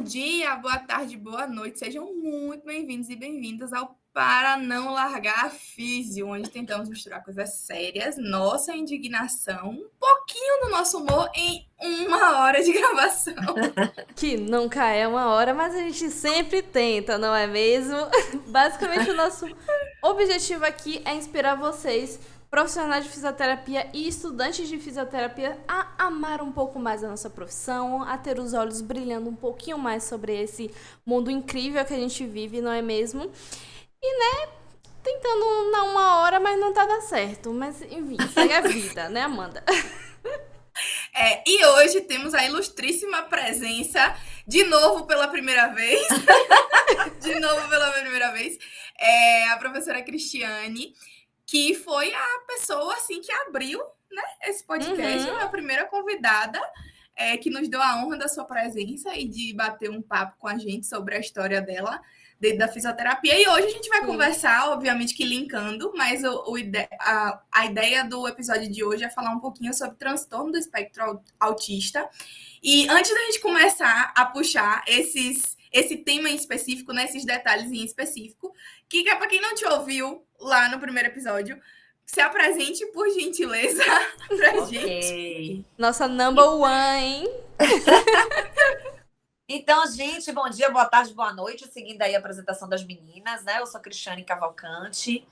dia, boa tarde, boa noite. Sejam muito bem-vindos e bem-vindas ao Para Não Largar a Físio, onde tentamos misturar coisas sérias, nossa indignação, um pouquinho do nosso humor em 1 hora de gravação. Que nunca é 1 hora, mas a gente sempre tenta, não é mesmo? Basicamente, o nosso objetivo aqui é inspirar vocês, profissionais de fisioterapia e estudantes de fisioterapia, a amar um pouco mais a nossa profissão, a ter os olhos brilhando um pouquinho mais sobre esse mundo incrível que a gente vive, não é mesmo? E, tentando dar 1 hora, mas não tá dando certo. Mas, enfim, segue a vida, né, Amanda? E hoje temos a ilustríssima presença, de novo pela primeira vez, a professora Cristiane, que foi a pessoa assim que abriu, né, esse podcast, a primeira convidada que nos deu a honra da sua presença e de bater um papo com a gente sobre a história dela dentro da fisioterapia. E hoje a gente vai conversar, obviamente que linkando, mas a ideia do episódio de hoje é falar um pouquinho sobre transtorno do espectro autista. E antes da gente começar a puxar esse tema em específico, né, esses detalhes em específico, que é para quem não te ouviu lá no primeiro episódio, se apresente, por gentileza, pra gente. Nossa number one, hein? Então, gente, bom dia, boa tarde, boa noite. Seguindo aí a apresentação das meninas, né? Eu sou Cristiane Cavalcante.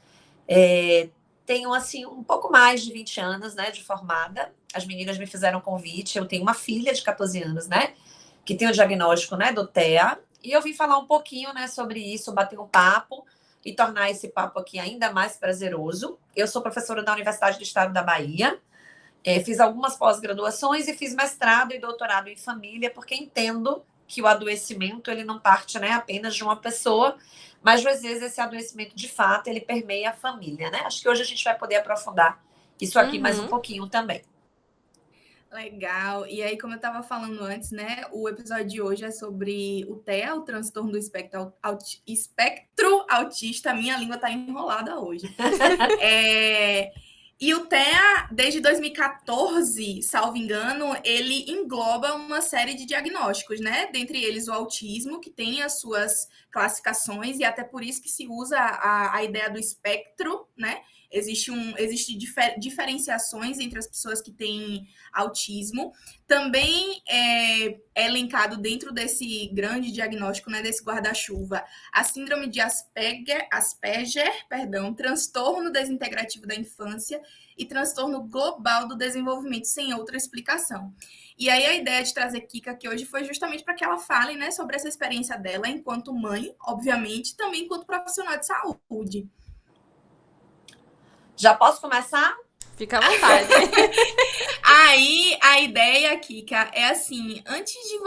Tenho, assim, um pouco mais de 20 anos, né, de formada. As meninas me fizeram convite. Eu tenho uma filha de 14 anos, né, que tem o diagnóstico, né, do TEA. E eu vim falar um pouquinho, né, sobre isso, bater um papo e tornar esse papo aqui ainda mais prazeroso. Eu sou professora da Universidade do Estado da Bahia. Fiz algumas pós-graduações e fiz mestrado e doutorado em família, porque entendo que o adoecimento ele não parte, né, apenas de uma pessoa, mas às vezes esse adoecimento de fato ele permeia a família, né? Acho que hoje a gente vai poder aprofundar isso aqui mais um pouquinho também. Legal. E aí, como eu estava falando antes, né, o episódio de hoje é sobre o TEA, o transtorno do espectro autista. Minha língua está enrolada hoje. E o TEA, desde 2014, salvo engano, ele engloba uma série de diagnósticos, né? Dentre eles o autismo, que tem as suas classificações, e até por isso que se usa a ideia do espectro, né? Existe diferenciações entre as pessoas que têm autismo. Também é elencado dentro desse grande diagnóstico, né, desse guarda-chuva, a síndrome de Asperger, transtorno desintegrativo da infância e transtorno global do desenvolvimento, sem outra explicação. E aí a ideia de trazer Kika aqui hoje foi justamente para que ela fale, né, sobre essa experiência dela enquanto mãe, obviamente, também enquanto profissional de saúde. Já posso começar? Fica à vontade. Aí a ideia, Kika, é assim, antes de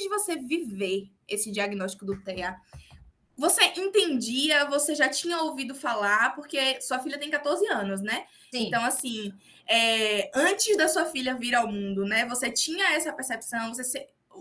você viver esse diagnóstico do TEA, você entendia, você já tinha ouvido falar, porque sua filha tem 14 anos, né? Sim. Então, assim, antes da sua filha vir ao mundo, né? Você tinha essa percepção,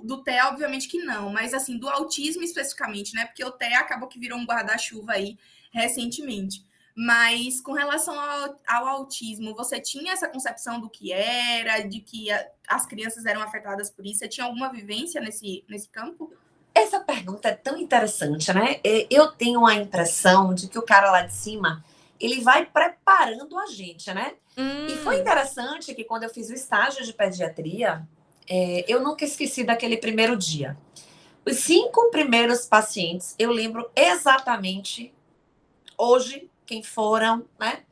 do TEA, obviamente que não, mas assim, do autismo especificamente, né? Porque o TEA acabou que virou um guarda-chuva aí recentemente. Mas com relação ao autismo, você tinha essa concepção do que era, de que as crianças eram afetadas por isso? Você tinha alguma vivência nesse campo? Essa pergunta é tão interessante, né? Eu tenho a impressão de que o cara lá de cima, ele vai preparando a gente, né? E foi interessante que quando eu fiz o estágio de pediatria, eu nunca esqueci daquele primeiro dia. Os 5 primeiros pacientes, eu lembro exatamente hoje quem foram, né?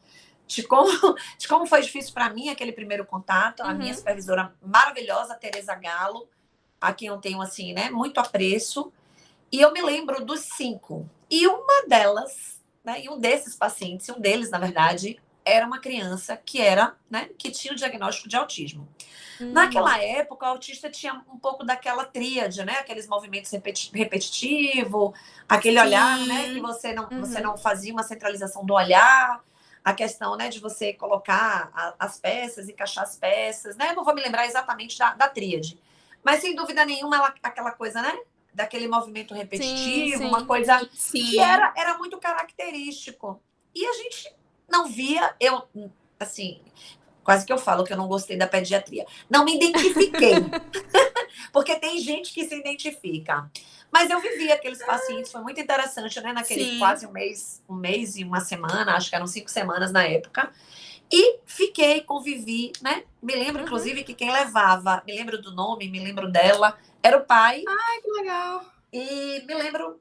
De como foi difícil para mim aquele primeiro contato. A minha supervisora maravilhosa, Tereza Galo, a quem eu tenho, assim, né, muito apreço. E eu me lembro dos 5. E uma delas, né, e um desses pacientes, um deles, na verdade, era uma criança que tinha o diagnóstico de autismo. Naquela época, o autista tinha um pouco daquela tríade, né? Aqueles movimentos repetitivos, aquele olhar, né? Que você não fazia uma centralização do olhar, a questão, né, de você colocar as peças, encaixar as peças, né? Eu não vou me lembrar exatamente da tríade. Mas, sem dúvida nenhuma, aquela coisa, né? Daquele movimento repetitivo, Sim. uma coisa Sim. que era muito característico. E a gente não via, assim, Quase que eu falo que eu não gostei da pediatria. Não me identifiquei. Porque tem gente que se identifica. Mas eu vivi aqueles pacientes, foi muito interessante, né? Naquele Sim. quase um mês e uma semana, acho que eram 5 semanas na época. E fiquei, convivi, né? Me lembro, inclusive, que quem levava, me lembro do nome, me lembro dela, era o pai. Ai, que legal. E me lembro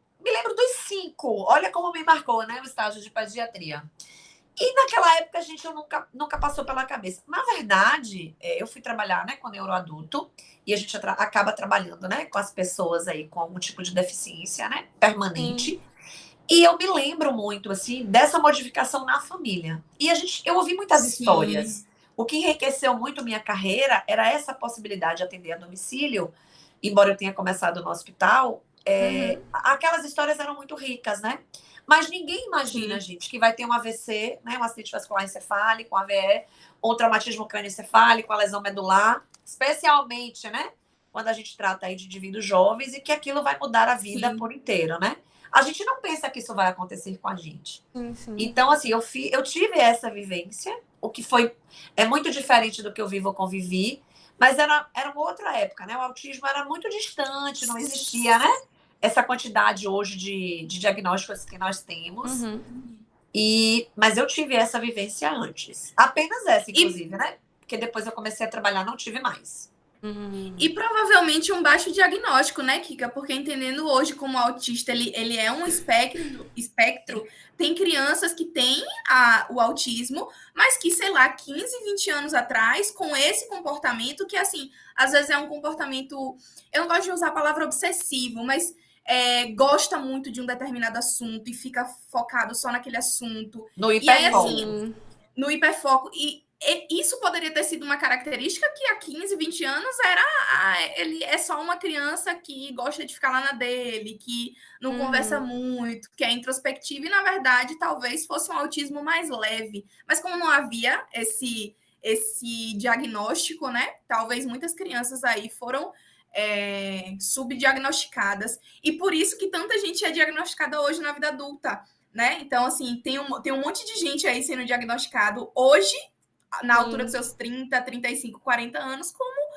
dos 5. Olha como me marcou, né? O estágio de pediatria. E naquela época a gente nunca passou pela cabeça. Na verdade, eu fui trabalhar, né, com neuroadulto e a gente acaba trabalhando, né, com as pessoas aí com algum tipo de deficiência, né, permanente. E eu me lembro muito, assim, dessa modificação na família. E eu ouvi muitas histórias. O que enriqueceu muito minha carreira era essa possibilidade de atender a domicílio, embora eu tenha começado no hospital. Aquelas histórias eram muito ricas, né? Mas ninguém imagina, gente, que vai ter um AVC, né, um acidente vascular encefálico, um AVE, ou um traumatismo crânioencefálico, a lesão medular, especialmente, né, quando a gente trata aí de indivíduos jovens e que aquilo vai mudar a vida por inteiro, né? A gente não pensa que isso vai acontecer com a gente. Então, assim, eu tive essa vivência, o que é muito diferente do que eu vivo ou convivi, mas era uma outra época, né? O autismo era muito distante, não existia, né? Essa quantidade hoje de diagnósticos que nós temos. Mas eu tive essa vivência antes. Apenas essa, inclusive, né? Porque depois eu comecei a trabalhar, não tive mais. E provavelmente um baixo diagnóstico, né, Kika? Porque entendendo hoje como autista, ele é um espectro, tem crianças que têm o autismo, mas que, sei lá, 15, 20 anos atrás, com esse comportamento, que, assim, às vezes é um comportamento... Eu não gosto de usar a palavra obsessivo, mas gosta muito de um determinado assunto e fica focado só naquele assunto. No hiperfoco. E aí, assim, no hiperfoco. E isso poderia ter sido uma característica que há 15, 20 anos ele é só uma criança que gosta de ficar lá na dele, que não conversa muito, que é introspectiva, e na verdade talvez fosse um autismo mais leve. Mas como não havia esse diagnóstico, né? Talvez muitas crianças aí foram subdiagnosticadas. E por isso que tanta gente é diagnosticada hoje na vida adulta, né? Então, assim, tem um monte de gente aí sendo diagnosticado hoje, na altura dos seus 30, 35, 40 anos, como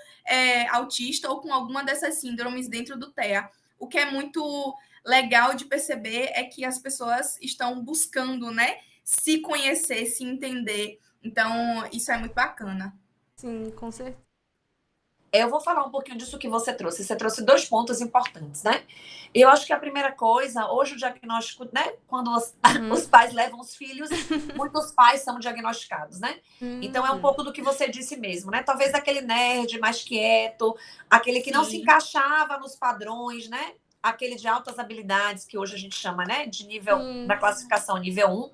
autista ou com alguma dessas síndromes dentro do TEA. O que é muito legal de perceber é que as pessoas estão buscando, né, se conhecer, se entender. Então, isso é muito bacana. Sim, com certeza. Eu vou falar um pouquinho disso que você trouxe. Você trouxe 2 pontos importantes, né? Eu acho que a primeira coisa, hoje o diagnóstico, né? Quando os pais levam os filhos, muitos pais são diagnosticados, né? Então é um pouco do que você disse mesmo, né? Talvez aquele nerd mais quieto, aquele que não se encaixava nos padrões, né? Aquele de altas habilidades, que hoje a gente chama, né? De nível, da classificação nível 1.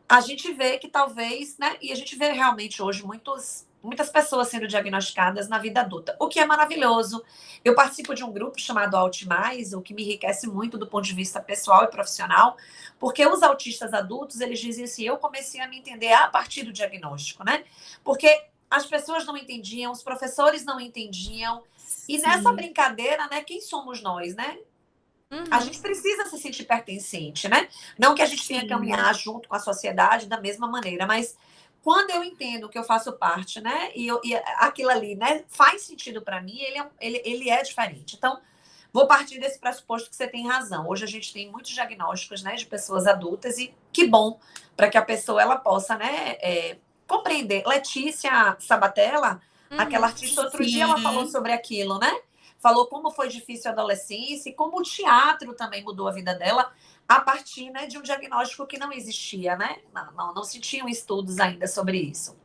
A gente vê que talvez, né? E a gente vê realmente hoje muitas pessoas sendo diagnosticadas na vida adulta, o que é maravilhoso. Eu participo de um grupo chamado AutiMais, o que me enriquece muito do ponto de vista pessoal e profissional, porque os autistas adultos, eles dizem assim, eu comecei a me entender a partir do diagnóstico, né? Porque as pessoas não entendiam, os professores não entendiam, e nessa brincadeira, né, quem somos nós, né? A gente precisa se sentir pertencente, né? Não que a gente tenha que caminhar junto com a sociedade da mesma maneira, mas quando eu entendo que eu faço parte, né, e aquilo ali, né, faz sentido para mim, ele é diferente. Então, vou partir desse pressuposto que você tem razão. Hoje a gente tem muitos diagnósticos, né, de pessoas adultas e que bom para que a pessoa ela possa, né, compreender. Letícia Sabatella, aquela artista, outro dia ela falou sobre aquilo, né? Falou como foi difícil a adolescência e como o teatro também mudou a vida dela a partir, né, de um diagnóstico que não existia, né? Não se tinham estudos ainda sobre isso.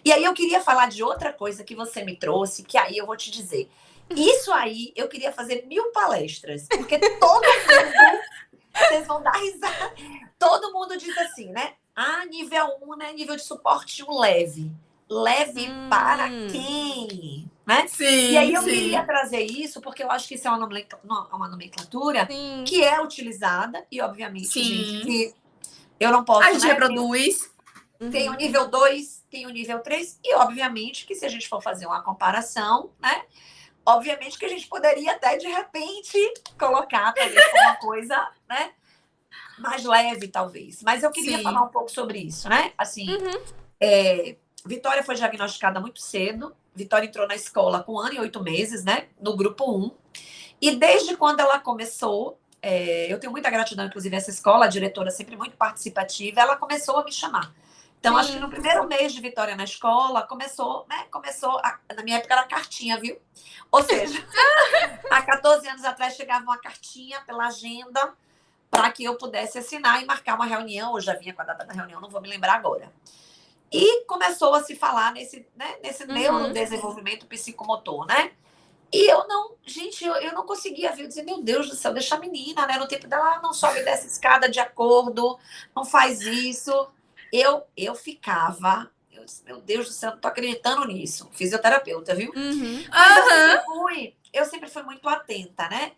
E aí eu queria falar de outra coisa que você me trouxe, que aí eu vou te dizer. Isso aí eu queria fazer 1000 palestras, porque todo mundo, vocês vão dar risada, todo mundo diz assim, né? Nível 1, né? Nível de suporte 1 leve. Leve para quem? Né? E aí eu queria trazer isso, porque eu acho que isso é uma nomenclatura que é utilizada, e obviamente, gente, que eu não posso... A gente reproduz. Tem o nível 2, tem o nível 3, e obviamente que se a gente for fazer uma comparação, né? Obviamente que a gente poderia até, de repente, colocar talvez uma coisa, né? Mais leve, talvez. Mas eu queria falar um pouco sobre isso, né? Assim, Vitória foi diagnosticada muito cedo. Vitória entrou na escola com 1 ano e 8 meses, né? No grupo 1. E desde quando ela começou, eu tenho muita gratidão, inclusive, a essa escola, a diretora sempre muito participativa, ela começou a me chamar. Então, acho que no primeiro mês de Vitória na escola, começou, na minha época era cartinha, viu? Ou seja, há 14 anos atrás chegava uma cartinha pela agenda para que eu pudesse assinar e marcar uma reunião, ou já vinha com a data da reunião, não vou me lembrar agora. E começou a se falar nesse neurodesenvolvimento psicomotor, né? E eu não, gente, eu não conseguia ver, eu dizia, meu Deus do céu, deixa a menina, né? No tempo dela, não sobe dessa escada de acordo, não faz isso. Eu ficava, eu disse, meu Deus do céu, não tô acreditando nisso. Fisioterapeuta, viu? Mas eu sempre fui muito atenta, né?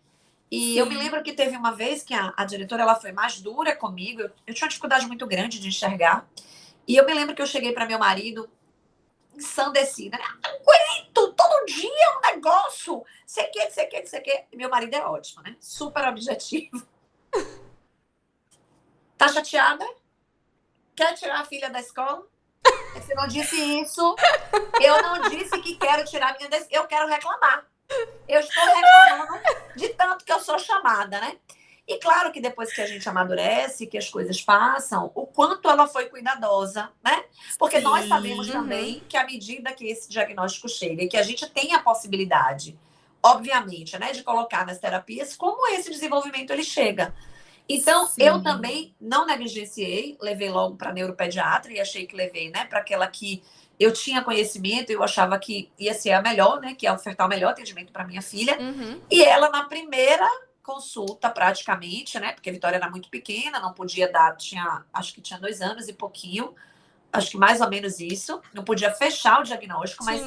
E eu me lembro que teve uma vez que a diretora, ela foi mais dura comigo, eu tinha uma dificuldade muito grande de enxergar. E eu me lembro que eu cheguei para meu marido ensandecida, né? Aguento todo dia um negócio, sei que. Meu marido é ótimo, né? Super objetivo. Tá chateada? Quer tirar a filha da escola? Você não disse isso. Eu não disse que quero tirar a minha da escola. Eu quero reclamar. Eu estou reclamando de tanto que eu sou chamada, né? E claro que depois que a gente amadurece, que as coisas passam, o quanto ela foi cuidadosa, né? Porque nós sabemos também que à medida que esse diagnóstico chega e que a gente tem a possibilidade, obviamente, né, de colocar nas terapias, como esse desenvolvimento ele chega. Então, eu também não negligenciei, levei logo para neuropediatra e achei que levei, né, para aquela que eu tinha conhecimento, eu achava que ia ser a melhor, né, que ia ofertar o melhor atendimento para minha filha. E ela, na primeira consulta, praticamente, né, porque a Vitória era muito pequena, não podia dar, acho que tinha 2 anos e pouquinho, acho que mais ou menos isso, não podia fechar o diagnóstico, mas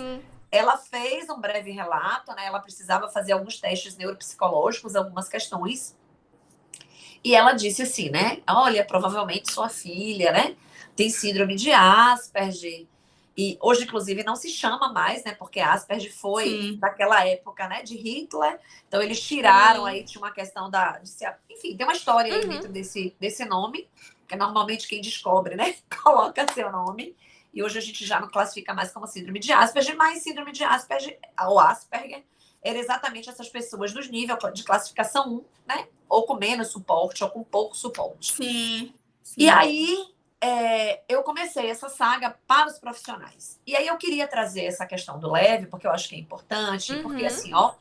ela fez um breve relato, né, ela precisava fazer alguns testes neuropsicológicos, algumas questões, e ela disse assim, né, olha, provavelmente sua filha, né, tem síndrome de Asperger. E hoje, inclusive, não se chama mais, né? Porque Asperger foi daquela época, né? De Hitler. Então, eles tiraram aí, tinha uma questão enfim, tem uma história aí dentro desse nome, que normalmente quem descobre, né? Coloca seu nome. E hoje a gente já não classifica mais como síndrome de Asperger, mas síndrome de Asperger, ou Asperger, era exatamente essas pessoas dos níveis de classificação 1, né? Ou com menos suporte, ou com pouco suporte. Sim. E aí, eu comecei essa saga para os profissionais. E aí eu queria trazer essa questão do leve, porque eu acho que é importante, porque assim, ó,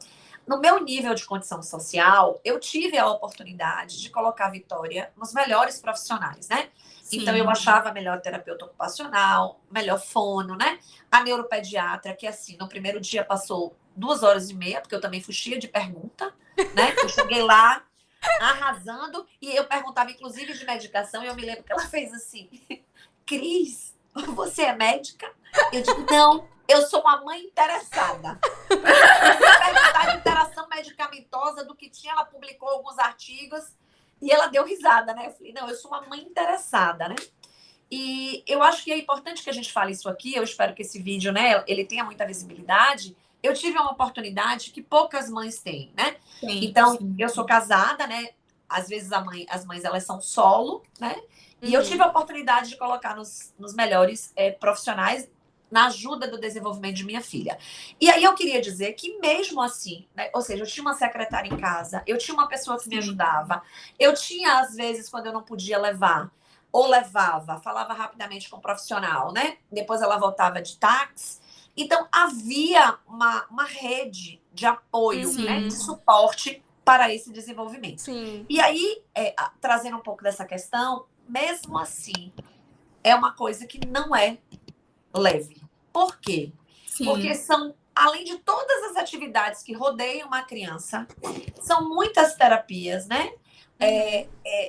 no meu nível de condição social, eu tive a oportunidade de colocar a Vitória nos melhores profissionais, né? Então, eu achava melhor terapeuta ocupacional, melhor fono, né? A neuropediatra, que assim, no primeiro dia passou 2h30, porque eu também fui cheia de pergunta, né? Eu cheguei lá arrasando, e eu perguntava, inclusive, de medicação, e eu me lembro que ela fez assim, Cris, você é médica? Eu digo, não, eu sou uma mãe interessada. Perguntar de interação medicamentosa do que tinha, ela publicou alguns artigos, e ela deu risada, né? Eu falei, não, eu sou uma mãe interessada, né? E eu acho que é importante que a gente fale isso aqui, eu espero que esse vídeo, né, ele tenha muita visibilidade. Eu tive uma oportunidade que poucas mães têm, né? Então, eu sou casada, né? Às vezes as mães, elas são solo, né? E eu tive a oportunidade de colocar nos melhores profissionais na ajuda do desenvolvimento de minha filha. E aí eu queria dizer que mesmo assim, né? Ou seja, eu tinha uma secretária em casa, eu tinha uma pessoa que me ajudava, eu tinha, às vezes, quando eu não podia levar, ou levava, falava rapidamente com o profissional, né? Depois ela voltava de táxi. Então, havia uma rede de apoio, né, de suporte para esse desenvolvimento. E aí, trazendo um pouco dessa questão, mesmo assim, é uma coisa que não é leve. Por quê? Porque são, além de todas as atividades que rodeiam uma criança, são muitas terapias, né?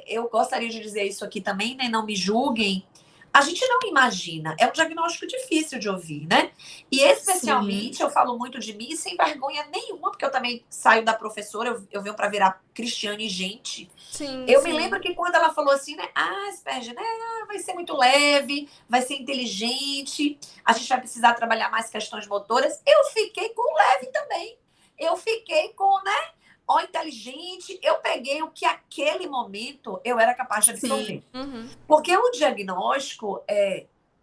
Eu gostaria de dizer isso aqui também, né? Não me julguem. A gente não imagina, é um diagnóstico difícil de ouvir, né? E especialmente, eu falo muito de mim sem vergonha nenhuma, porque eu também saio da professora, eu venho para virar Cristiane gente. Eu me lembro que quando ela falou assim, né? Asperger, né? Vai ser muito leve, vai ser inteligente, a gente vai precisar trabalhar mais questões motoras. Eu fiquei com leve também. Eu fiquei com, né? Ó, inteligente, eu peguei o que aquele momento eu era capaz de absorver. Porque o diagnóstico,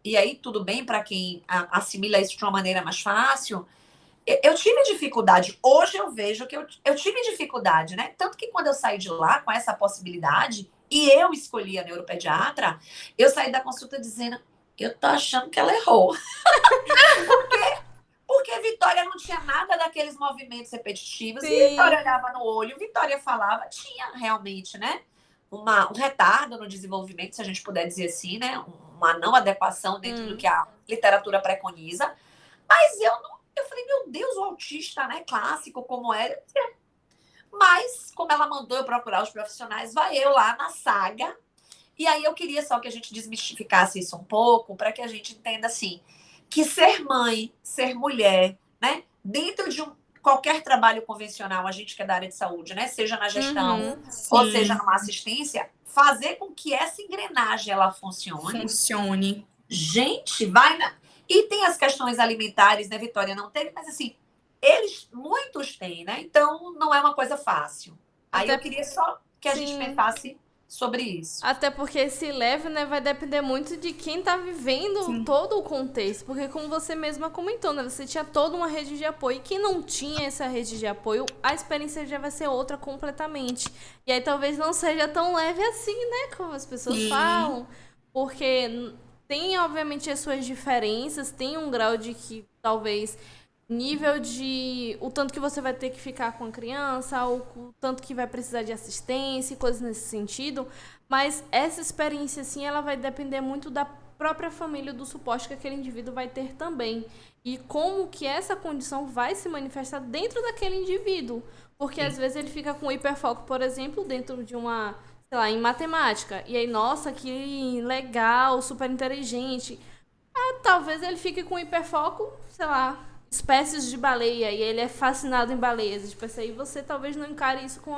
e aí tudo bem para quem assimila isso de uma maneira mais fácil. Eu tive dificuldade. Hoje eu vejo que eu tive dificuldade, né? Tanto que quando eu saí de lá com essa possibilidade, e eu escolhi a neuropediatra, eu saí da consulta dizendo, eu tô achando que ela errou. Porque Vitória não tinha nada daqueles movimentos repetitivos. Sim. E Vitória olhava no olho, Vitória falava, tinha realmente, né? Um retardo no desenvolvimento, se a gente puder dizer assim, né? Uma não adequação dentro do que a literatura preconiza. Mas eu falei, meu Deus, o autista, né? Clássico, como era. Mas, como ela mandou eu procurar os profissionais, vai eu lá na saga. E aí eu queria só que a gente desmistificasse isso um pouco, para que a gente entenda assim, que ser mãe, ser mulher, né? Dentro de qualquer trabalho convencional, a gente que é da área de saúde, né? Seja na gestão, ou seja numa assistência, fazer com que essa engrenagem ela funcione. Gente, vai na... E tem as questões alimentares, né, Vitória? Não teve, mas assim, muitos têm, né? Então, não é uma coisa fácil. Aí eu queria só que a gente pensasse sobre isso. Até porque esse leve, né, vai depender muito de quem tá vivendo todo o contexto. Porque como você mesma comentou, né, você tinha toda uma rede de apoio. E quem não tinha essa rede de apoio, a experiência já vai ser outra completamente. E aí talvez não seja tão leve assim, né, como as pessoas falam. Porque tem, obviamente, as suas diferenças, tem um grau de que talvez... nível de o tanto que você vai ter que ficar com a criança, o tanto que vai precisar de assistência, coisas nesse sentido, mas essa experiência, assim, ela vai depender muito da própria família, do suporte que aquele indivíduo vai ter também. E como que essa condição vai se manifestar dentro daquele indivíduo. Porque às vezes ele fica com hiperfoco, por exemplo, dentro de uma, sei lá, em matemática. E aí, nossa, que legal, super inteligente. Talvez ele fique com hiperfoco, sei lá, espécies de baleia, e ele é fascinado em baleias. Tipo assim, aí você talvez não encare isso com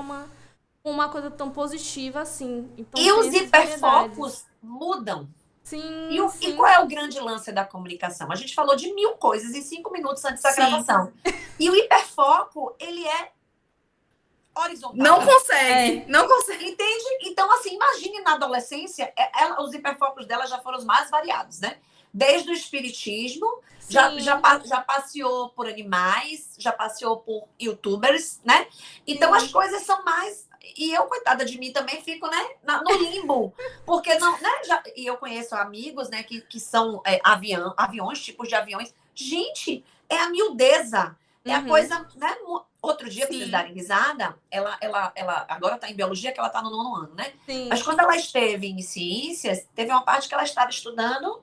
uma coisa tão positiva assim. Então, e os hiperfocos mudam. Sim, e qual é o grande lance da comunicação? A gente falou de 1000 coisas em 5 minutos antes da gravação. E o hiperfoco, ele é horizontal. Não consegue. Entende? Então, assim, imagine na adolescência, os hiperfocos dela já foram os mais variados, né? Desde o espiritismo, já passeou por animais, já passeou por youtubers, né? Então as coisas são mais... E eu, coitada de mim, também fico, né, no limbo. Porque não, né? E eu conheço amigos, né, que são aviões, tipos de aviões. Gente, é a miudeza. É a coisa, né? Outro dia, pra vocês darem risada, ela agora tá em biologia, que ela tá no 9º ano, né? Sim. Mas quando ela esteve em ciências, teve uma parte que ela estava estudando...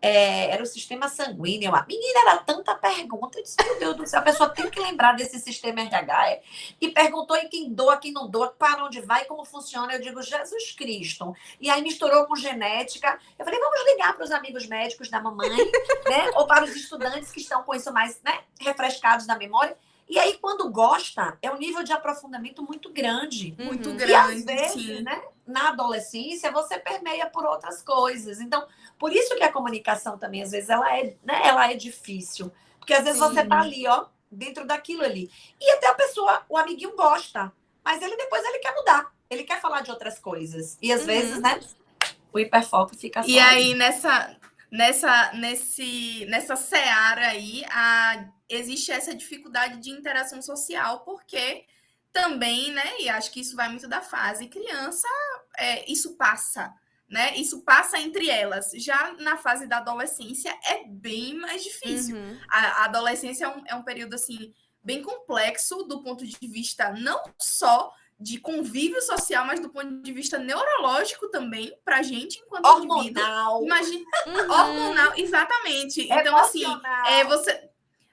era o sistema sanguíneo. A menina, era tanta pergunta. Eu disse, meu Deus do céu, a pessoa tem que lembrar desse sistema RH. E perguntou em quem doa, quem não doa, para onde vai, como funciona. Eu digo, Jesus Cristo. E aí misturou com genética. Eu falei, vamos ligar para os amigos médicos da mamãe, né? Ou para os estudantes que estão com isso mais, né, refrescados na memória. E aí, quando gosta, é um nível de aprofundamento muito grande. Muito grande, e às vezes, né, na adolescência, você permeia por outras coisas. Então, por isso que a comunicação também, às vezes, ela é difícil. Porque às vezes você tá ali, ó, dentro daquilo ali. E até o amiguinho gosta. Mas depois ele quer mudar. Ele quer falar de outras coisas. E às vezes, né, o hiperfoco fica só. E aí, nessa seara aí, existe essa dificuldade de interação social, porque também, né, e acho que isso vai muito da fase criança, isso passa, né? Isso passa entre elas. Já na fase da adolescência é bem mais difícil. A adolescência é um período, assim, bem complexo do ponto de vista não só de convívio social, mas do ponto de vista neurológico também, pra gente, enquanto hormonal. Indivíduo. Imagina, hormonal, exatamente. Então, assim,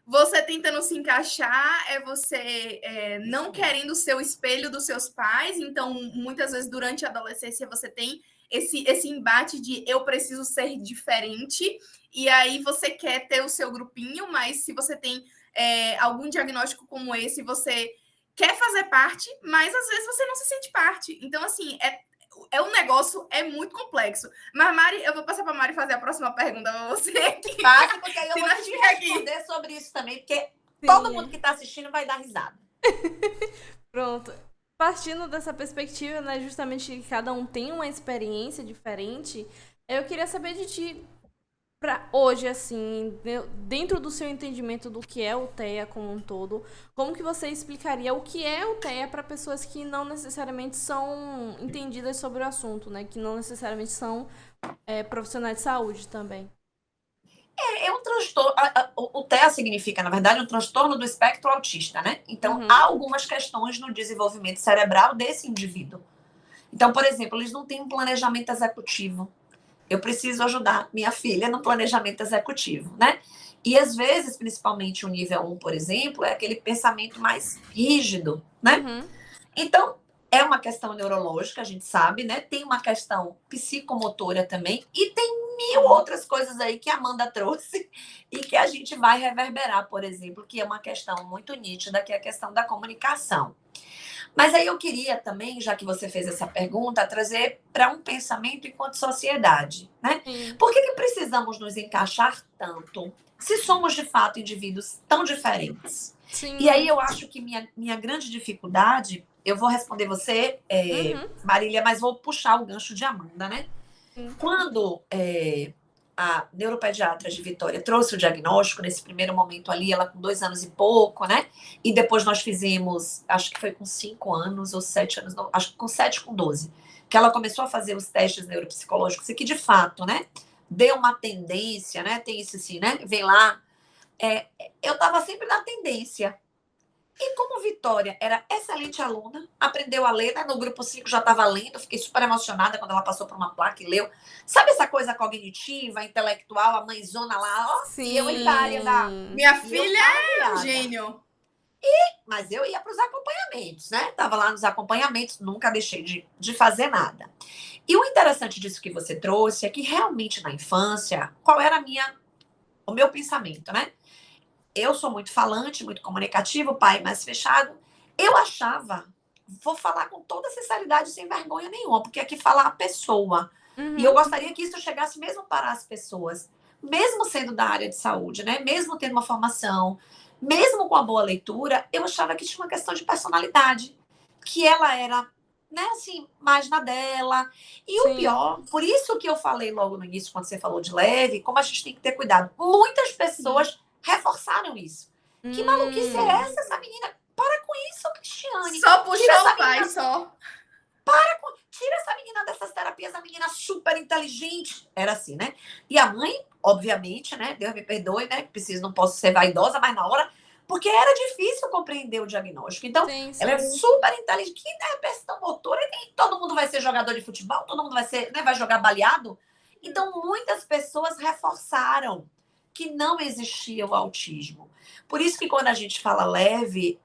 você tentando se encaixar, você não querendo ser o espelho dos seus pais. Então, muitas vezes, durante a adolescência, você tem esse embate de eu preciso ser diferente, e aí você quer ter o seu grupinho, mas se você tem algum diagnóstico como esse, você quer fazer parte, mas às vezes você não se sente parte. Então, assim, um negócio muito complexo. Mas, Mari, eu vou passar para a Mari fazer a próxima pergunta para você. Faça, porque aí eu vou te responder sobre isso também, porque todo mundo que está assistindo vai dar risada. Pronto. Partindo dessa perspectiva, né, justamente que cada um tem uma experiência diferente, eu queria saber de ti, Pra hoje, assim, dentro do seu entendimento do que é o TEA como um todo, como que você explicaria o que é o TEA para pessoas que não necessariamente são entendidas sobre o assunto, né? Que não necessariamente são profissionais de saúde também. É um transtorno. O TEA significa, na verdade, um transtorno do espectro autista, né? Então, Uhum. há algumas questões no desenvolvimento cerebral desse indivíduo. Então, por exemplo, eles não têm um planejamento executivo. Eu preciso ajudar minha filha no planejamento executivo, né? E às vezes, principalmente o nível 1, por exemplo, é aquele pensamento mais rígido, né? Uhum. Então, é uma questão neurológica, a gente sabe, né? Tem uma questão psicomotora também, e tem mil outras coisas aí que a Amanda trouxe e que a gente vai reverberar, por exemplo, que é uma questão muito nítida, que é a questão da comunicação. Mas aí eu queria também, já que você fez essa pergunta, trazer para um pensamento enquanto sociedade, né? Sim. Por que precisamos nos encaixar tanto se somos de fato indivíduos tão diferentes? Sim. E aí eu acho que minha grande dificuldade, eu vou responder você, Marília, mas vou puxar o gancho de Amanda, né? Quando a neuropediatra de Vitória trouxe o diagnóstico, nesse primeiro momento ali, ela com 2 anos e pouco, né? E depois nós fizemos, acho que foi com 5 anos ou 7 anos, não, acho que com 7, com 12, que ela começou a fazer os testes neuropsicológicos e que, de fato, né? Deu uma tendência, né? Tem isso assim, né? Vem lá. Eu estava sempre na tendência. E como Vitória era excelente aluna, aprendeu a ler, né? No grupo 5 já estava lendo, fiquei super emocionada quando ela passou por uma placa e leu. Sabe essa coisa cognitiva, intelectual, a mãezona lá, ó? Sim. E eu em área da... Minha filha é um gênio. Mas eu ia para os acompanhamentos, né? Tava lá nos acompanhamentos, nunca deixei de fazer nada. E o interessante disso que você trouxe é que realmente na infância, qual era o meu pensamento, né? Eu sou muito falante, muito comunicativo, pai mais fechado. Eu achava, vou falar com toda sinceridade, sem vergonha nenhuma, porque aqui fala a pessoa. Uhum. E eu gostaria que isso chegasse mesmo para as pessoas, mesmo sendo da área de saúde, né? Mesmo tendo uma formação, mesmo com a boa leitura, eu achava que tinha uma questão de personalidade, que ela era, né, assim, mais na dela. E Sim. o pior, por isso que eu falei logo no início, quando você falou de leve, como a gente tem que ter cuidado. Muitas pessoas reforçaram isso. Que maluquice é essa menina? Para com isso, Cristiane. Só puxou o pai, só. Tira essa menina dessas terapias, a menina super inteligente. Era assim, né? E a mãe, obviamente, né? Deus me perdoe, né? Não posso ser vaidosa, mas na hora, porque era difícil compreender o diagnóstico. Então, Sim. ela é super inteligente. Que é questão motora, e todo mundo vai ser jogador de futebol, todo mundo vai ser, né? Vai jogar baleado. Então, muitas pessoas reforçaram que não existia o autismo. Por isso que quando a gente fala leve,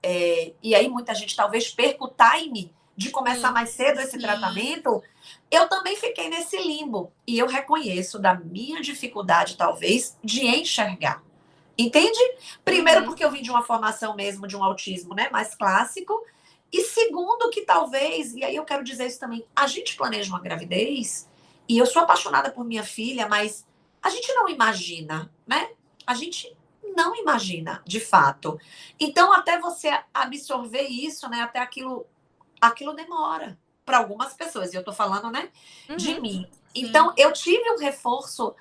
e aí muita gente talvez perca o time de começar mais cedo esse tratamento, eu também fiquei nesse limbo. E eu reconheço da minha dificuldade, talvez, de enxergar. Entende? Primeiro, porque eu vim de uma formação mesmo de um autismo, né, mais clássico. E segundo, que talvez, e aí eu quero dizer isso também, a gente planeja uma gravidez, e eu sou apaixonada por minha filha, mas a gente não imagina, né? A gente não imagina, de fato. Então, até você absorver isso, né? Até aquilo demora para algumas pessoas. E eu tô falando, né? De mim. Então, eu tive um reforço,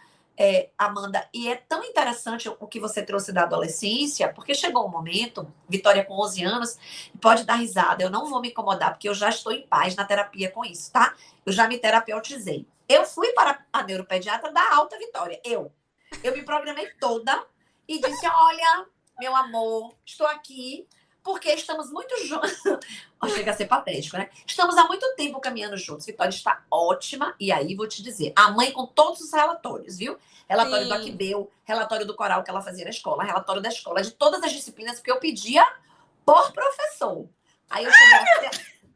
Amanda, e é tão interessante o que você trouxe da adolescência, porque chegou um momento, Vitória com 11 anos, pode dar risada, eu não vou me incomodar, porque eu já estou em paz na terapia com isso, tá? Eu já me terapeutizei. Eu fui para a neuropediatra da Alta Vitória. Eu me programei toda e disse: olha, meu amor, estou aqui porque estamos muito juntos. Chega a ser patético, né? Estamos há muito tempo caminhando juntos. Vitória está ótima. E aí, vou te dizer, a mãe com todos os relatórios, viu? Relatório do Aquibeu, relatório do coral que ela fazia na escola, relatório da escola, de todas as disciplinas que eu pedia por professor. Aí eu cheguei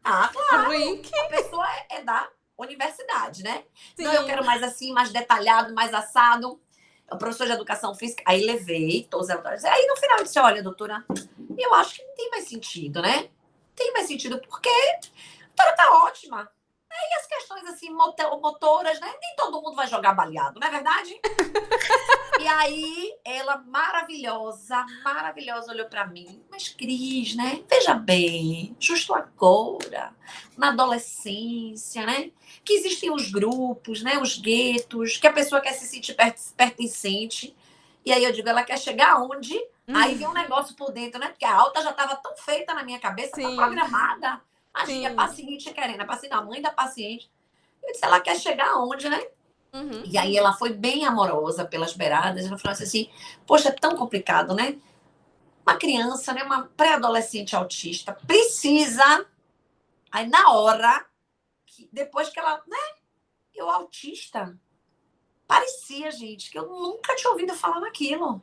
a claro, a pessoa é da universidade, né? Sim. Não, eu quero mais assim, mais detalhado, mais assado. O professor de educação física, aí levei todos os relatórios. Aí no final eu disse: olha, doutora, eu acho que não tem mais sentido, né? Tem mais sentido porque a doutora tá ótima. E as questões, assim, motoras, né? Nem todo mundo vai jogar baleado, não é verdade? E aí, ela, maravilhosa, olhou pra mim. Mas, Cris, né? Veja bem, justo agora, na adolescência, né? Que existem os grupos, né? Os guetos, que a pessoa quer se sentir pertencente. E aí eu digo, ela quer chegar aonde? Aí vem um negócio por dentro, né? Porque a alta já estava tão feita na minha cabeça, tão programada. Imagina, a paciente querendo, a paciente, a mãe da paciente. Eu disse, ela quer chegar aonde, né? E aí ela foi bem amorosa pelas beiradas. Ela falou assim, poxa, é tão complicado, né? Uma criança, né? Uma pré-adolescente autista precisa... Aí na hora, depois que ela... né? Eu autista... Parecia, gente, que eu nunca tinha ouvido falar naquilo.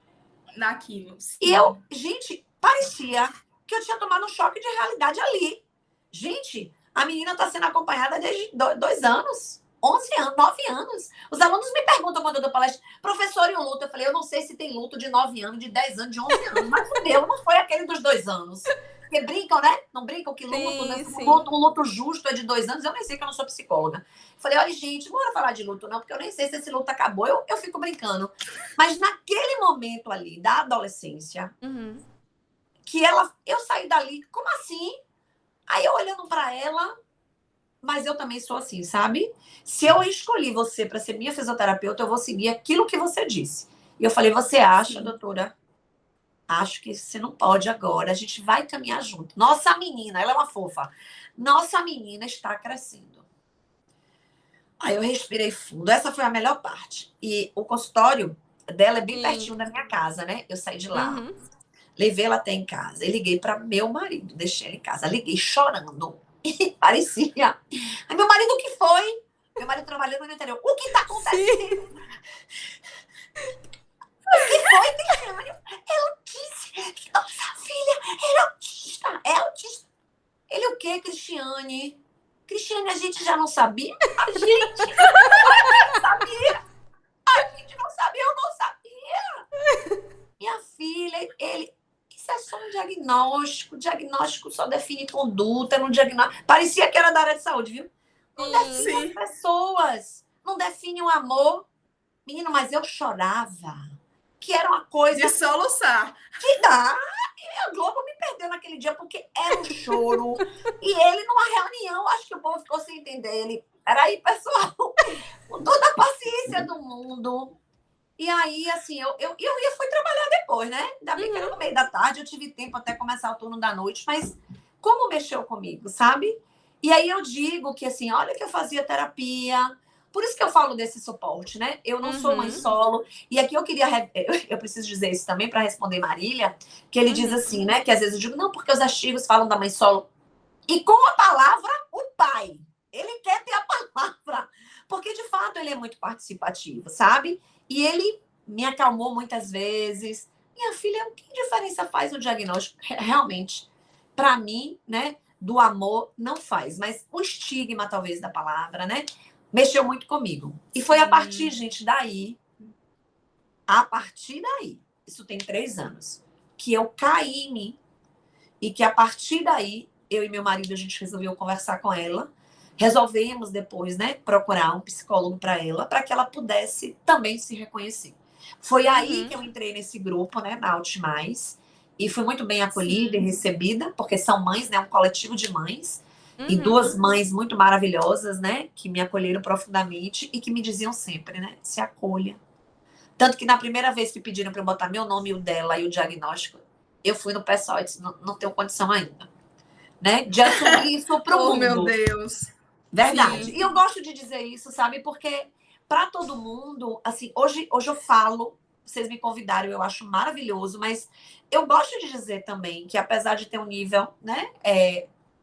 Sim. E eu, gente, parecia que eu tinha tomado um choque de realidade ali. Gente, a menina está sendo acompanhada desde 2 anos, 11 anos, 9 anos. Os alunos me perguntam quando eu dou palestra, professor, e o luto? Eu falei, eu não sei se tem luto de 9 anos, de 10 anos, de 11 anos, mas o meu não foi aquele dos 2 anos. Porque brincam, né? Não brincam que luto, né? Um luto justo é de 2 anos. Eu nem sei que eu não sou psicóloga. Falei, olha, gente, bora falar de luto, não, porque eu nem sei se esse luto acabou. Eu fico brincando. Mas naquele momento ali, da adolescência, que eu saí dali, como assim? Aí eu olhando pra ela, mas eu também sou assim, sabe? Se eu escolhi você para ser minha fisioterapeuta, eu vou seguir aquilo que você disse. E eu falei, você acha, doutora? Acho que você não pode agora, a gente vai caminhar junto. Nossa menina, ela é uma fofa. Nossa menina está crescendo. Aí eu respirei fundo. Essa foi a melhor parte. E o consultório dela é bem pertinho da minha casa, né? Eu saí de lá, levei ela até em casa e liguei para meu marido, deixei ela em casa. Liguei chorando. Parecia. Aí meu marido, o que foi? Meu marido trabalhando no interior. O que está acontecendo? O que foi, Cristiane? Ela disse que nossa filha era autista. É autista. Ele o quê, Cristiane? Cristiane, a gente já não sabia? A gente não sabia. A gente não sabia, eu não sabia. Minha filha, ele... Isso é só um diagnóstico. Diagnóstico só define conduta. Não diagnóstico. Parecia que era da área de saúde, viu? Não define as pessoas. Não define o amor. Menino, mas eu chorava. Que era uma coisa... De soluçar. Que dá. E a Globo me perdeu naquele dia, porque era um choro. E ele, numa reunião, acho que o povo ficou sem entender. Ele, peraí, pessoal, com toda a paciência do mundo. E aí, assim, eu fui trabalhar depois, né? Ainda bem que era no meio da tarde, eu tive tempo até começar o turno da noite, mas como mexeu comigo, sabe? E aí eu digo que, assim, olha que eu fazia terapia... Por isso que eu falo desse suporte, né? Eu não sou mãe solo. E aqui eu queria... Eu preciso dizer isso também para responder Marília, que ele diz assim, né? Que às vezes eu digo, não, porque os artigos falam da mãe solo. E com a palavra, o pai. Ele quer ter a palavra. Porque, de fato, ele é muito participativo, sabe? E ele me acalmou muitas vezes. Minha filha, que diferença faz o diagnóstico? Realmente, para mim, né? Do amor, não faz. Mas o estigma, talvez, da palavra, né? Mexeu muito comigo. E foi a partir, gente, daí, isso tem 3 anos, que eu caí em mim e que a partir daí, eu e meu marido, a gente resolveu conversar com ela. Resolvemos depois, né, procurar um psicólogo para ela, para que ela pudesse também se reconhecer. Foi aí que eu entrei nesse grupo, né, na Altimais, e fui muito bem acolhida e recebida, porque são mães, né, um coletivo de mães, e 2 mães muito maravilhosas, né? Que me acolheram profundamente e que me diziam sempre, né? Se acolha. Tanto que na primeira vez que pediram para eu botar meu nome, o dela e o diagnóstico, eu fui no pessoal e disse, não tenho condição ainda. Né? De assumir isso pro mundo. Oh, meu Deus. Verdade. Sim. E eu gosto de dizer isso, sabe? Porque para todo mundo, assim, hoje eu falo, vocês me convidaram, eu acho maravilhoso, mas eu gosto de dizer também que apesar de ter um nível, né?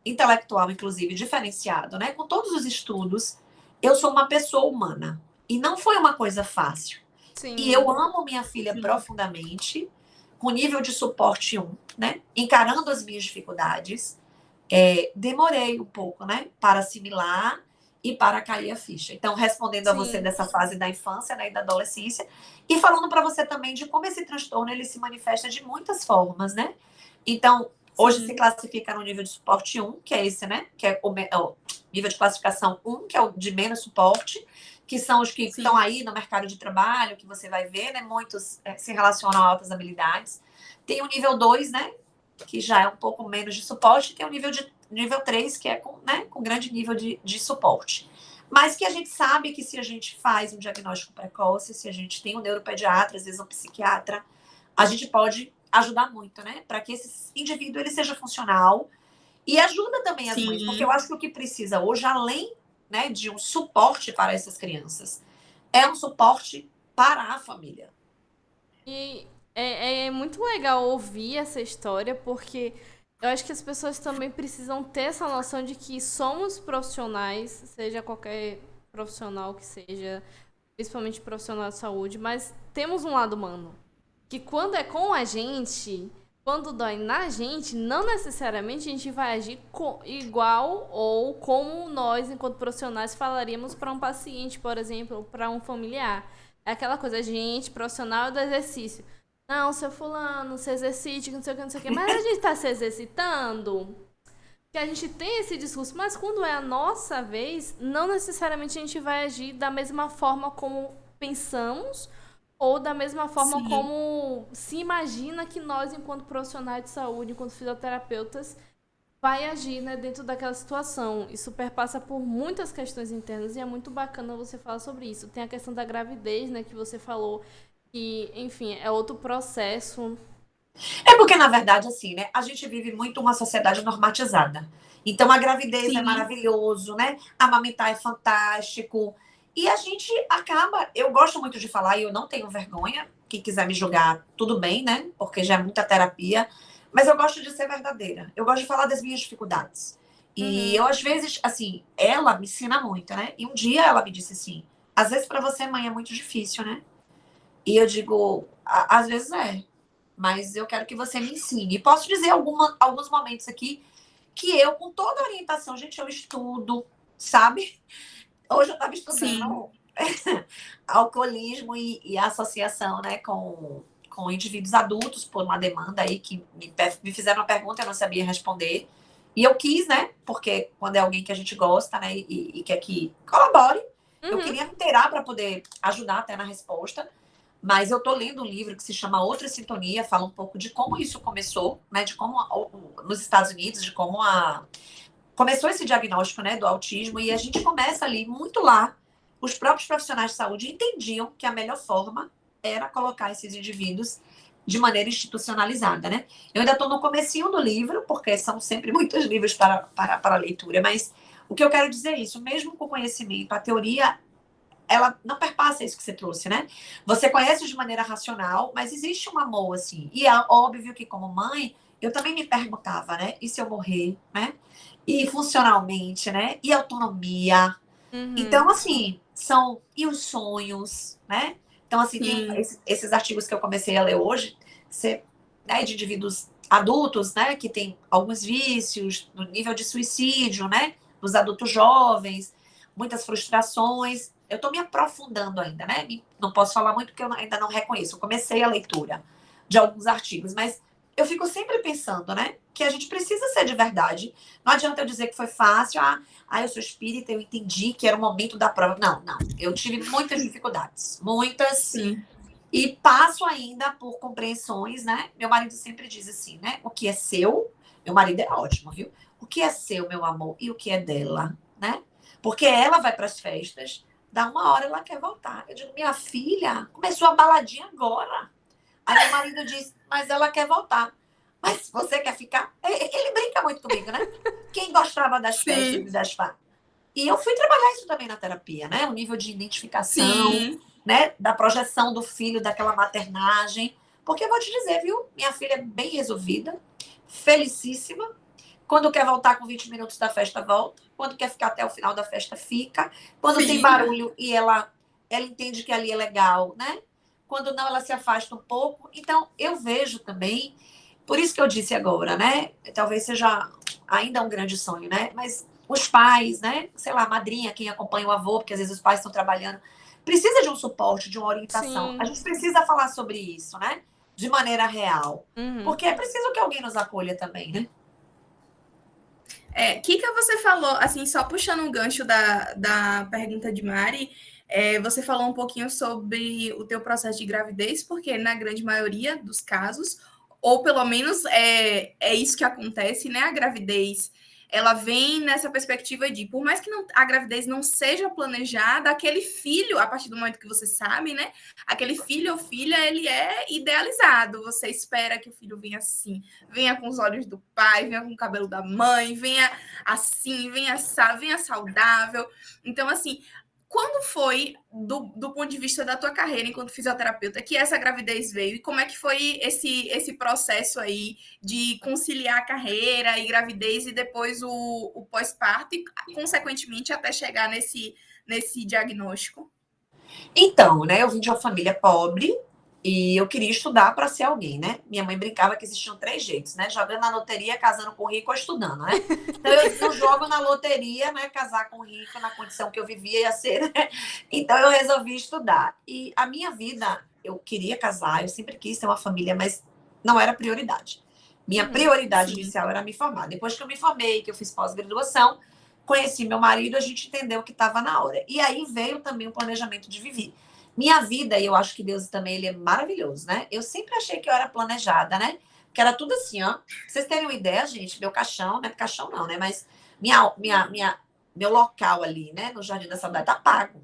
Intelectual, inclusive, diferenciado, né? Com todos os estudos, eu sou uma pessoa humana. E não foi uma coisa fácil. Sim. E eu amo minha filha profundamente, com nível de suporte 1, né? Encarando as minhas dificuldades. Demorei um pouco, né? Para assimilar e para cair a ficha. Então, respondendo a você dessa fase da infância, né, e da adolescência, e falando para você também de como esse transtorno ele se manifesta de muitas formas, né? Então, hoje se classifica no nível de suporte 1, que é esse, né? Que é nível de classificação 1, que é o de menos suporte, que são os que estão aí no mercado de trabalho, que você vai ver, né? Muitos se relacionam a altas habilidades. Tem o nível 2, né? Que já é um pouco menos de suporte, tem o nível 3, que é com grande nível de suporte. Mas que a gente sabe que se a gente faz um diagnóstico precoce, se a gente tem um neuropediatra, às vezes um psiquiatra, a gente pode ajudar muito, né? Para que esse indivíduo ele seja funcional e ajuda também as mães, porque eu acho que o que precisa hoje, além, né, de um suporte para essas crianças, é um suporte para a família. E é muito legal ouvir essa história, porque eu acho que as pessoas também precisam ter essa noção de que somos profissionais, seja qualquer profissional que seja, principalmente profissional de saúde, mas temos um lado humano. Que quando é com a gente, quando dói na gente, não necessariamente a gente vai agir igual ou como nós, enquanto profissionais, falaríamos para um paciente, por exemplo, ou para um familiar. É aquela coisa, gente, profissional do exercício. Não, seu fulano, se exercite, não sei o que, não sei o que. Mas a gente tá se exercitando, que a gente tem esse discurso. Mas quando é a nossa vez, não necessariamente a gente vai agir da mesma forma como pensamos ou da mesma forma como se imagina que nós, enquanto profissionais de saúde, enquanto fisioterapeutas, vai agir, né, dentro daquela situação. Isso perpassa por muitas questões internas e é muito bacana você falar sobre isso. Tem a questão da gravidez, né, que você falou, que, enfim, é outro processo. É porque, na verdade, assim, né, a gente vive muito uma sociedade normatizada. Então, a gravidez é maravilhoso, né? Amamentar é fantástico. E a gente acaba... Eu gosto muito de falar e eu não tenho vergonha. Quem quiser me julgar, tudo bem, né? Porque já é muita terapia. Mas eu gosto de ser verdadeira. Eu gosto de falar das minhas dificuldades. E eu, às vezes, assim, ela me ensina muito, né? E um dia ela me disse assim, às vezes para você, mãe, é muito difícil, né? E eu digo, às vezes é. Mas eu quero que você me ensine. E posso dizer alguns momentos aqui que eu, com toda a orientação, gente, eu estudo, sabe? Hoje eu estava estudando alcoolismo e associação, né, com indivíduos adultos por uma demanda aí que me fizeram uma pergunta, eu não sabia responder. E eu quis, né, porque quando é alguém que a gente gosta, né, e quer que colabore, eu queria me inteirar para poder ajudar até na resposta. Mas eu tô lendo um livro que se chama Outra Sintonia, fala um pouco de como isso começou, né, de como nos Estados Unidos, de como começou esse diagnóstico, né, do autismo, e a gente começa ali, muito lá, os próprios profissionais de saúde entendiam que a melhor forma era colocar esses indivíduos de maneira institucionalizada, né? Eu ainda estou no comecinho do livro, porque são sempre muitos livros para leitura, mas o que eu quero dizer é isso, mesmo com conhecimento, a teoria, ela não perpassa isso que você trouxe, né? Você conhece de maneira racional, mas existe um amor, assim. E é óbvio que, como mãe, eu também me perguntava, né? E se eu morrer, né? E funcionalmente, né? E autonomia. Então, assim, e os sonhos, né? Então, assim, tem esses artigos que eu comecei a ler hoje, né, de indivíduos adultos, né? Que tem alguns vícios, no nível de suicídio, né? Nos adultos jovens, muitas frustrações. Eu estou me aprofundando ainda, né? Não posso falar muito porque eu ainda não reconheço. Eu comecei a leitura de alguns artigos, mas eu fico sempre pensando, né? Que a gente precisa ser de verdade. Não adianta eu dizer que foi fácil. Eu sou espírita, eu entendi que era o momento da prova. Não. Eu tive muitas dificuldades. Muitas. Sim. E passo ainda por compreensões, né? Meu marido sempre diz assim, né? O que é seu, meu marido é ótimo, viu? O que é seu, meu amor, e o que é dela, né? Porque ela vai para as festas, dá uma hora ela quer voltar. Eu digo, minha filha, começou a baladinha agora. Aí meu marido diz, mas ela quer voltar. Mas você quer ficar? Ele brinca muito comigo, né? Quem gostava das festas e das farras? E eu fui trabalhar isso também na terapia, né? O nível de identificação, né? Da projeção do filho, daquela maternagem. Porque eu vou te dizer, viu? Minha filha é bem resolvida, felicíssima. Quando quer voltar com 20 minutos da festa, volta. Quando quer ficar até o final da festa, fica. Quando tem barulho e ela entende que ali é legal, né? Quando não, ela se afasta um pouco. Então, eu vejo também, por isso que eu disse agora, né? Talvez seja ainda um grande sonho, né? Mas os pais, né? Sei lá, a madrinha, quem acompanha o avô, porque às vezes os pais estão trabalhando, precisa de um suporte, de uma orientação. A gente precisa falar sobre isso, né? De maneira real. Porque é preciso que alguém nos acolha também, né? Kika, você falou, assim, só puxando um gancho da pergunta de Mari, você falou um pouquinho sobre o teu processo de gravidez, porque na grande maioria dos casos, ou pelo menos é isso que acontece, né? A gravidez, ela vem nessa perspectiva de, por mais que a gravidez não seja planejada, aquele filho, a partir do momento que você sabe, né? Aquele filho ou filha, ele é idealizado. Você espera que o filho venha assim, venha com os olhos do pai, venha com o cabelo da mãe, venha assim, venha saudável. Então, assim, quando foi, do ponto de vista da tua carreira enquanto fisioterapeuta, que essa gravidez veio? E como é que foi esse processo aí de conciliar a carreira e gravidez e depois o pós-parto e, consequentemente, até chegar nesse diagnóstico? Então, né, eu vim de uma família pobre e eu queria estudar para ser alguém, né? Minha mãe brincava que existiam 3 jeitos, né? Jogando na loteria, casando com rico ou estudando, né? Então, eu jogo na loteria, né? Casar com rico na condição que eu vivia ia ser, né? Então, eu resolvi estudar. E a minha vida, eu queria casar, eu sempre quis ter uma família, mas não era prioridade. Minha prioridade inicial era me formar. Depois que eu me formei, que eu fiz pós-graduação, conheci meu marido, a gente entendeu que estava na hora. E aí veio também o planejamento de viver. Minha vida, e eu acho que Deus também, ele é maravilhoso, né? Eu sempre achei que eu era planejada, né? Que era tudo assim, ó. Pra vocês terem uma ideia, gente, meu caixão, não é caixão não, né? Mas meu local ali, né? No Jardim da Saudade, tá pago.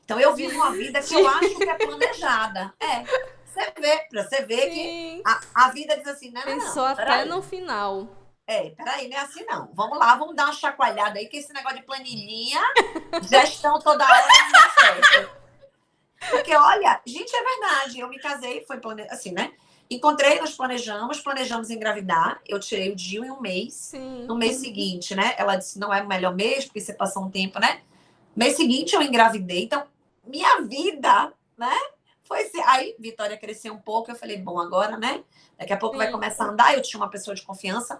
Então eu vivo uma vida que eu acho que é planejada. Pra você ver que a vida diz assim, não, pensou até no final. Peraí, não é assim não. Vamos lá, vamos dar uma chacoalhada aí, que esse negócio de planilhinha, gestão toda hora não dá certo. Porque, olha, gente, é verdade. Eu me casei, foi assim, né? Encontrei, nós planejamos engravidar. Eu tirei o DIU em um mês. Sim. No mês seguinte, né? Ela disse, não é o melhor mês, porque você passou um tempo, né? Mês seguinte eu engravidei. Então, minha vida, né? Foi assim. Aí, Vitória cresceu um pouco. Eu falei, bom, agora, né? Daqui a pouco vai começar a andar. Eu tinha uma pessoa de confiança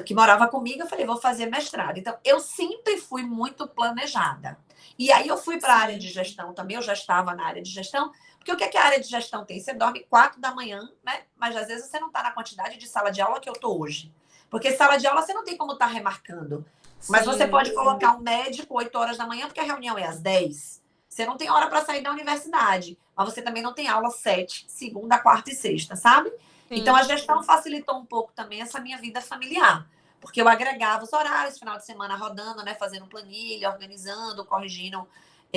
que morava comigo. Eu falei, vou fazer mestrado. Então, eu sempre fui muito planejada. E aí eu fui para a área de gestão também, eu já estava na área de gestão, porque o que a área de gestão tem? Você dorme 4 da manhã, né? Mas às vezes você não está na quantidade de sala de aula que eu estou hoje. Porque sala de aula você não tem como estar remarcando. Mas você pode colocar um médico 8 horas da manhã, porque a reunião é às 10. Você não tem hora para sair da universidade. Mas você também não tem aula 7, segunda, quarta e sexta, sabe? Então a gestão facilitou um pouco também essa minha vida familiar. Porque eu agregava os horários, final de semana rodando, né? Fazendo planilha, organizando, corrigindo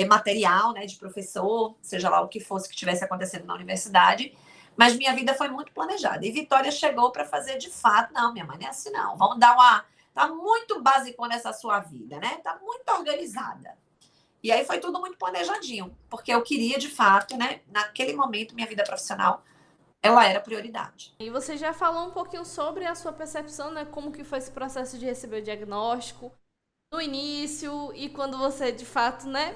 material, né? De professor, seja lá o que fosse que tivesse acontecendo na universidade. Mas minha vida foi muito planejada. E Vitória chegou para fazer de fato. Não, minha mãe não é assim, não. Vamos dar uma... Tá muito básico nessa sua vida, né? Tá muito organizada. E aí foi tudo muito planejadinho. Porque eu queria, de fato, né? Naquele momento, minha vida profissional, ela era prioridade. E você já falou um pouquinho sobre a sua percepção, né? Como que foi esse processo de receber o diagnóstico no início e quando você, de fato, né?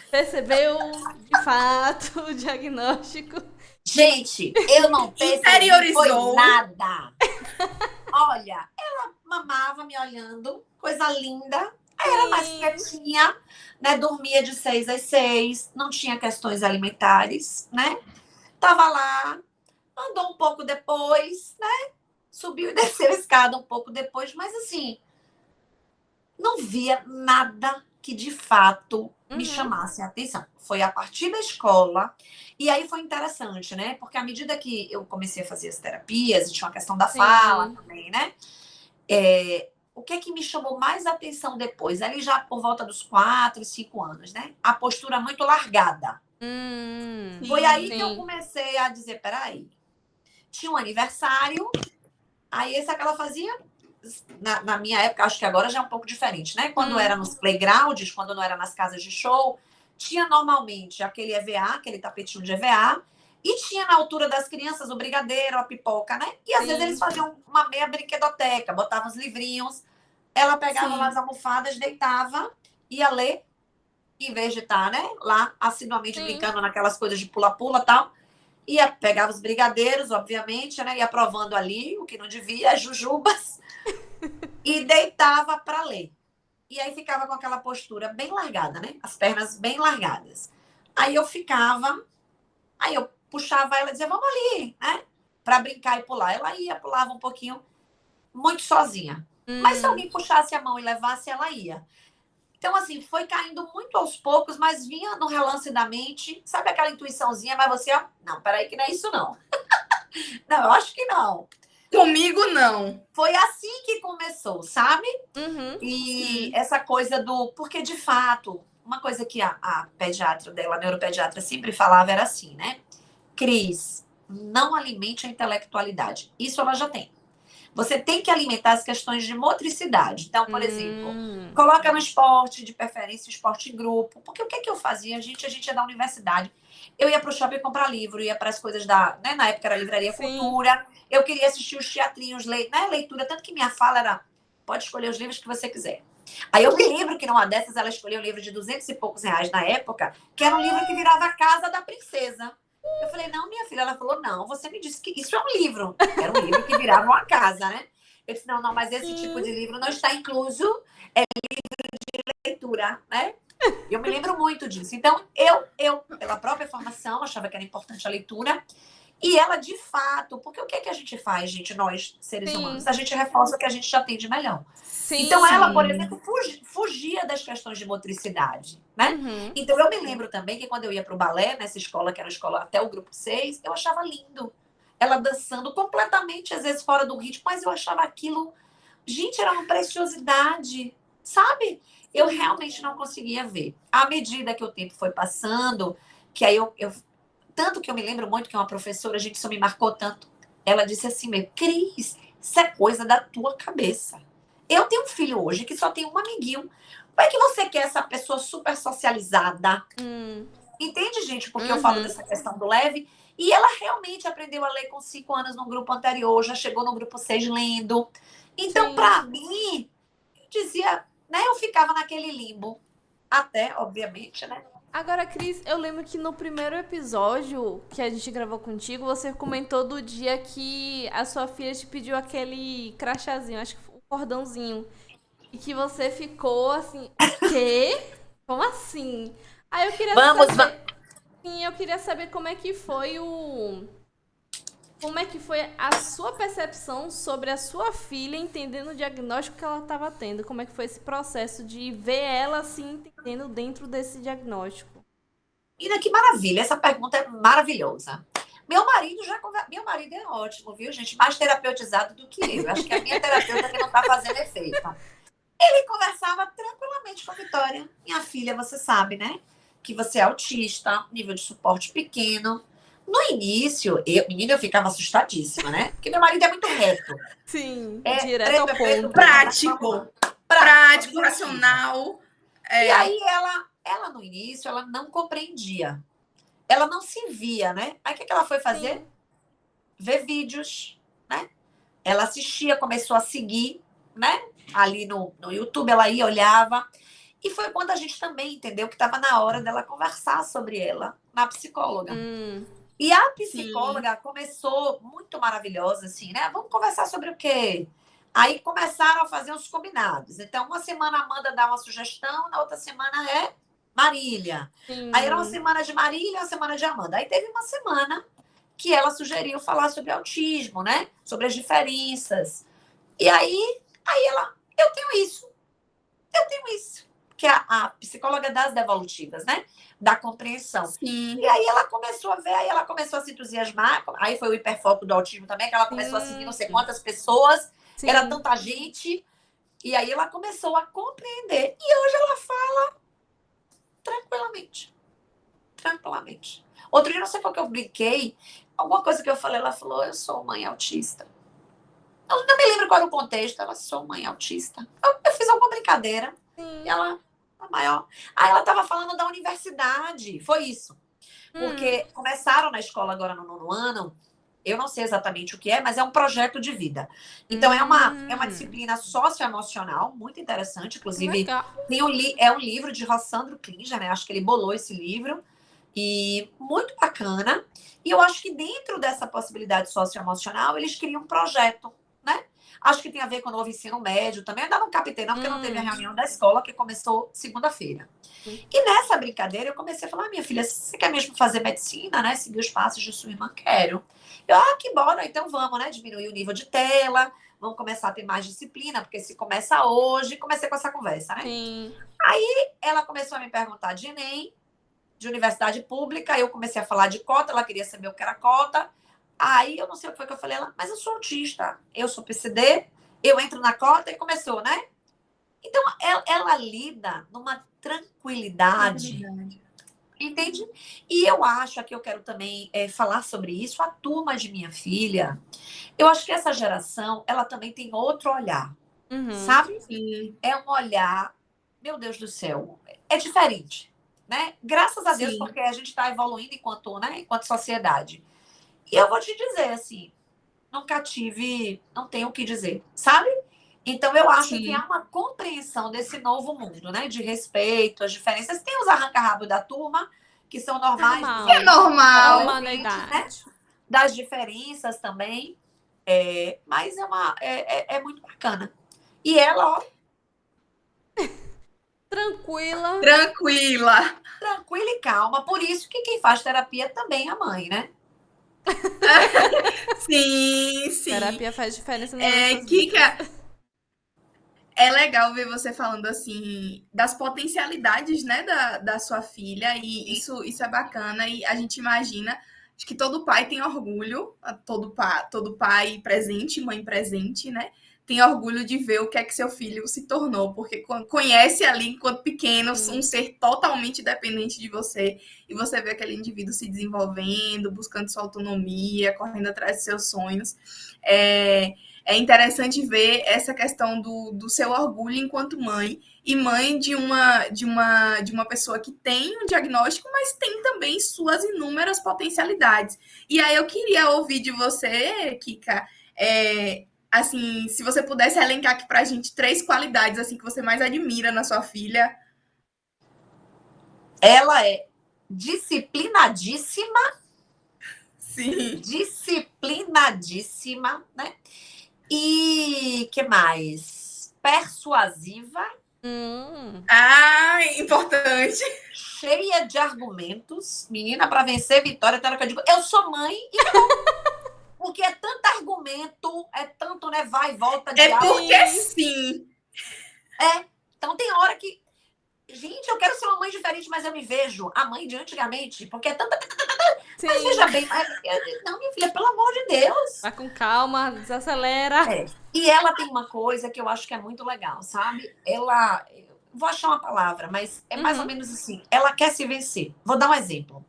Percebeu, de fato, o diagnóstico. Gente, eu não percebi foi nada. Olha, ela mamava me olhando, coisa linda. Era mais quietinha, né? Dormia de 6 às 6, não tinha questões alimentares, né? Tava lá. Andou um pouco depois, né? Subiu e desceu a escada um pouco depois, mas assim, não via nada que de fato me chamasse a atenção. Foi a partir da escola, e aí foi interessante, né? Porque à medida que eu comecei a fazer as terapias, e tinha uma questão da fala também, né? O que é que me chamou mais atenção depois? Ali já por volta dos 4, 5 anos, né? A postura muito largada. Foi aí que eu comecei a dizer, peraí, tinha um aniversário, aí esse que ela fazia, na minha época, acho que agora já é um pouco diferente, né? Quando era nos playgrounds, quando não era nas casas de show, tinha normalmente aquele EVA, aquele tapetinho de EVA, e tinha na altura das crianças o brigadeiro, a pipoca, né? E às vezes eles faziam uma meia brinquedoteca, botavam os livrinhos, ela pegava lá as almofadas, deitava, ia ler, em vez de estar, né? Lá, assiduamente brincando naquelas coisas de pula-pula e tal. Pegava os brigadeiros, obviamente, né? Ia provando ali o que não devia, as jujubas, e deitava para ler. E aí ficava com aquela postura bem largada, né? As pernas bem largadas. Aí eu puxava ela e dizia, vamos ali, né? Para brincar e pular. Ela ia, pulava um pouquinho, muito sozinha. Mas se alguém puxasse a mão e levasse, ela ia. Então, assim, foi caindo muito aos poucos, mas vinha no relance da mente, sabe aquela intuiçãozinha, mas você, ó, não, peraí que não é isso não. Não, eu acho que não. Comigo, não. Foi assim que começou, sabe? Uhum. E essa coisa do... Porque, de fato, uma coisa que a pediatra dela, a neuropediatra, sempre falava era assim, né? Cris, não alimente a intelectualidade. Isso ela já tem. Você tem que alimentar as questões de motricidade. Então, por exemplo, coloca no esporte, de preferência esporte em grupo. Porque o que é que eu fazia? A gente ia da universidade. Eu ia para o shopping comprar livro, ia para as coisas da... Né? Na época era Livraria Cultura. Eu queria assistir os teatrinhos, né? Leitura. Tanto que minha fala era, pode escolher os livros que você quiser. Aí eu me lembro que numa dessas ela escolheu um livro de 200 e poucos reais na época, que era um livro que virava a Casa da Princesa. Eu falei, não, minha filha. Ela falou, não, você me disse que isso é um livro. Era um livro que virava uma casa, né? Eu disse, não, mas esse tipo de livro não está incluso. É livro de leitura, né? Eu me lembro muito disso. Então, eu pela própria formação, achava que era importante a leitura. E ela, de fato, porque o que é que a gente faz, gente, nós, seres humanos? A gente reforça o que a gente já tem de melhor. Então, ela, por exemplo, fugia das questões de motricidade, né? Então, eu me lembro também que quando eu ia para o balé, nessa escola, que era a escola até o grupo 6, eu achava lindo. Ela dançando completamente, às vezes, fora do ritmo, mas eu achava aquilo... Gente, era uma preciosidade, sabe? Eu realmente não conseguia ver. À medida que o tempo foi passando, que aí tanto que eu me lembro muito que uma professora, gente, isso me marcou tanto. Ela disse assim mesmo, Cris, isso é coisa da tua cabeça. Eu tenho um filho hoje que só tem um amiguinho. Como é que você quer essa pessoa super socializada? Entende, gente? Porque eu falo dessa questão do leve. E ela realmente aprendeu a ler com 5 anos no grupo anterior, já chegou no grupo 6 lendo. Então, para mim, eu dizia, né? Eu ficava naquele limbo. Até, obviamente, né? Agora, Cris, eu lembro que no primeiro episódio que a gente gravou contigo, você comentou do dia que a sua filha te pediu aquele crachazinho, acho que foi o cordãozinho. E que você ficou assim, o quê? Como assim? Aí eu queria saber. Sim, eu queria saber como é que foi a sua percepção sobre a sua filha entendendo o diagnóstico que ela estava tendo? Como é que foi esse processo de ver ela se entendendo dentro desse diagnóstico? Ina, que maravilha. Essa pergunta é maravilhosa. Meu marido é ótimo, viu, gente? Mais terapeutizado do que eu. Acho que a minha terapeuta que não está fazendo efeito. Ele conversava tranquilamente com a Vitória. Minha filha, você sabe, né? Que você é autista, nível de suporte pequeno. No início, eu ficava assustadíssima, né? Porque meu marido é muito reto. Sim, direto ao ponto. Prático, racional. E aí ela no início, ela não compreendia. Ela não se via, né? Aí o que ela foi fazer? Ver vídeos, né? Ela assistia, começou a seguir, né? Ali no YouTube, ela ia, olhava. E foi quando a gente também entendeu que estava na hora dela conversar sobre ela na psicóloga. E a psicóloga começou muito maravilhosa, assim, né? Vamos conversar sobre o quê? Aí começaram a fazer os combinados. Então, uma semana a Amanda dá uma sugestão, na outra semana é Marília. Aí era uma semana de Marília, uma semana de Amanda. Aí teve uma semana que ela sugeriu falar sobre autismo, né? Sobre as diferenças. E aí ela, eu tenho isso. Que é a psicóloga das devolutivas, né? Da compreensão. Sim. E aí ela começou a ver, aí ela começou a se entusiasmar. Aí foi o hiperfoco do autismo também, que ela começou a seguir não sei quantas pessoas. Era tanta gente. E aí ela começou a compreender. E hoje ela fala tranquilamente. Tranquilamente. Outro dia, não sei qual que eu brinquei. Alguma coisa que eu falei, ela falou, eu sou mãe autista. Eu não me lembro qual era o contexto. Ela, sou mãe autista. Eu fiz alguma brincadeira. E ela, a maior. Aí ela estava falando da universidade. Foi isso. Porque começaram na escola agora no 9º ano. Eu não sei exatamente o que é, mas é um projeto de vida. Então, é uma disciplina socioemocional muito interessante. Inclusive, é um livro de Rossandro Klinger, né? Acho que ele bolou esse livro. E muito bacana. E eu acho que dentro dessa possibilidade socioemocional, eles criam um projeto, né? Acho que tem a ver com o novo ensino médio também. Ainda não captei, não, porque não teve a reunião da escola, que começou segunda-feira. E nessa brincadeira, eu comecei a falar, minha filha, você quer mesmo fazer medicina, né? Seguir os passos de sua irmã? Quero. Que bom, então vamos, né? Diminuir o nível de tela, vamos começar a ter mais disciplina, porque se começa hoje, comecei com essa conversa, né? Sim. Aí ela começou a me perguntar de Enem, de universidade pública, eu comecei a falar de cota, ela queria saber o que era cota. Aí eu não sei o que foi que eu falei, ela, mas eu sou autista, eu sou PCD, eu entro na cota e começou, né? Então, ela lida numa tranquilidade, entende? E eu acho, aqui eu quero também falar sobre isso, a turma de minha filha, eu acho que essa geração, ela também tem outro olhar, sabe? Sim. É um olhar, meu Deus do céu, é diferente, né? Graças a Deus, porque a gente está evoluindo enquanto sociedade. E eu vou te dizer, assim, nunca tive, não tenho o que dizer, sabe? Então, eu acho que há uma compreensão desse novo mundo, né? De respeito, as diferenças. Tem os arranca-rabo da turma, que são normais. É normal. Né? Das diferenças também. Mas é muito bacana. E ela, ó... Tranquila. Tranquila e calma. Por isso que quem faz terapia também é a mãe, né? Sim. Terapia faz diferença nas nossas Kika, vidas. é legal ver você falando assim das potencialidades, né, da sua filha, e isso é bacana, e a gente imagina, acho que todo pai tem orgulho, todo pai presente, mãe presente, né, tem orgulho de ver o que é que seu filho se tornou, porque conhece ali, enquanto pequeno, um ser totalmente dependente de você, e você vê aquele indivíduo se desenvolvendo, buscando sua autonomia, correndo atrás de seus sonhos. É interessante ver essa questão do seu orgulho enquanto mãe, e mãe de uma pessoa que tem um diagnóstico, mas tem também suas inúmeras potencialidades. E aí eu queria ouvir de você, Kika, assim, se você pudesse elencar aqui pra gente 3 qualidades assim que você mais admira na sua filha. Ela é disciplinadíssima. Sim. Disciplinadíssima, né? E que mais? Persuasiva. Importante. Cheia de argumentos. Menina, para vencer vitória, tem hora que eu digo, eu sou mãe e porque é tanto argumento, é tanto, né, vai e volta de algo. Porque sim. Então tem hora que, gente, eu quero ser uma mãe diferente, mas eu me vejo a mãe de antigamente, porque é tanta... Mas veja bem, não, minha filha, pelo amor de Deus. Vai com calma, desacelera. E ela tem uma coisa que eu acho que é muito legal, sabe? Ela, vou achar uma palavra, mas é mais ou menos assim, ela quer se vencer. Vou dar um exemplo.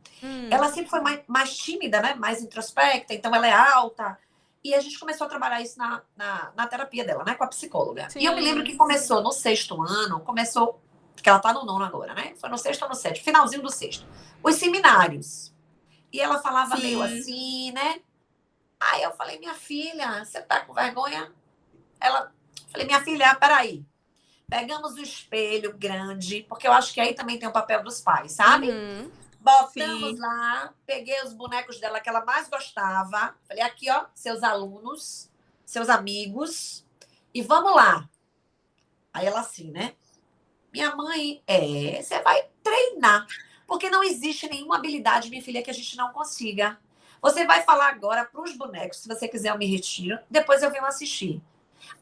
Ela sempre foi mais tímida, né? Mais introspecta, então ela é alta. E a gente começou a trabalhar isso na terapia dela, né? Com a psicóloga. E eu me lembro que começou no 6º ano, porque ela tá no 9º agora, né? Foi no 6º ou no 7º, finalzinho do 6º. Os seminários. E ela falava meio assim, né? Aí eu falei, minha filha, você tá com vergonha? Falei, minha filha, peraí. Pegamos o espelho grande, porque eu acho que aí também tem o papel dos pais, sabe? Botamos lá, peguei os bonecos dela que ela mais gostava. Falei, aqui, ó, seus alunos, seus amigos, e vamos lá. Aí ela assim, né? Minha mãe, você vai treinar. Porque não existe nenhuma habilidade, minha filha, que a gente não consiga. Você vai falar agora para os bonecos, se você quiser eu me retiro, depois eu venho assistir.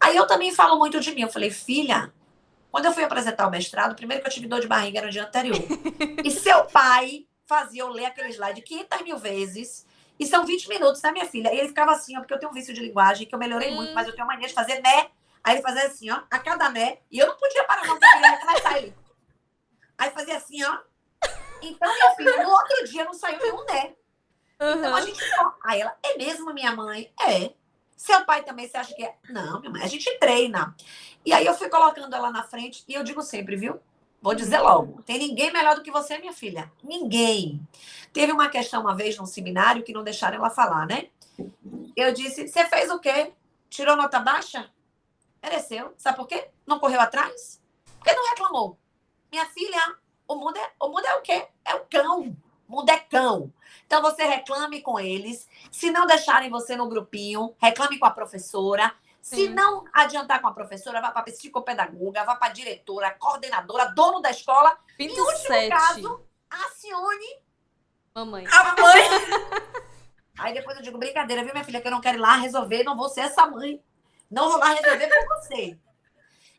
Aí eu também falo muito de mim. Eu falei, filha, quando eu fui apresentar o mestrado, primeiro que eu tive dor de barriga no dia anterior. E seu pai fazia eu ler aquele slide 500 mil vezes. E são 20 minutos, né, minha filha? E ele ficava assim, ó, porque eu tenho um vício de linguagem, que eu melhorei muito, mas eu tenho mania de fazer né. Aí ele fazia assim, ó, a cada né. E eu não podia parar, não, porque eu queria recomeçar ele. Aí fazia assim, ó. Então, minha filha, no outro dia não saiu nenhum né. Então a gente... Aí ela, é mesmo, minha mãe? Seu pai também, você acha que é? Não, minha mãe, a gente treina. E aí eu fui colocando ela na frente, e eu digo sempre, viu? Vou dizer logo, tem ninguém melhor do que você, minha filha. Ninguém. Teve uma questão uma vez num seminário que não deixaram ela falar, né? Eu disse, você fez o quê? Tirou nota baixa? Mereceu. Sabe por quê? Não correu atrás? Porque não reclamou. Minha filha, o mundo é o quê? É o cão. O mundo é cão. Então, você reclame com eles. Se não deixarem você no grupinho, reclame com a professora. Se Sim. não adiantar com a professora, vá para a psicopedagoga, vá para a diretora, coordenadora, dono da escola. Em último 27. caso, acione Mamãe. a mãe. Aí depois eu digo, brincadeira, viu, minha filha, que eu não quero ir lá resolver, não vou ser essa mãe. Não vou lá resolver por você.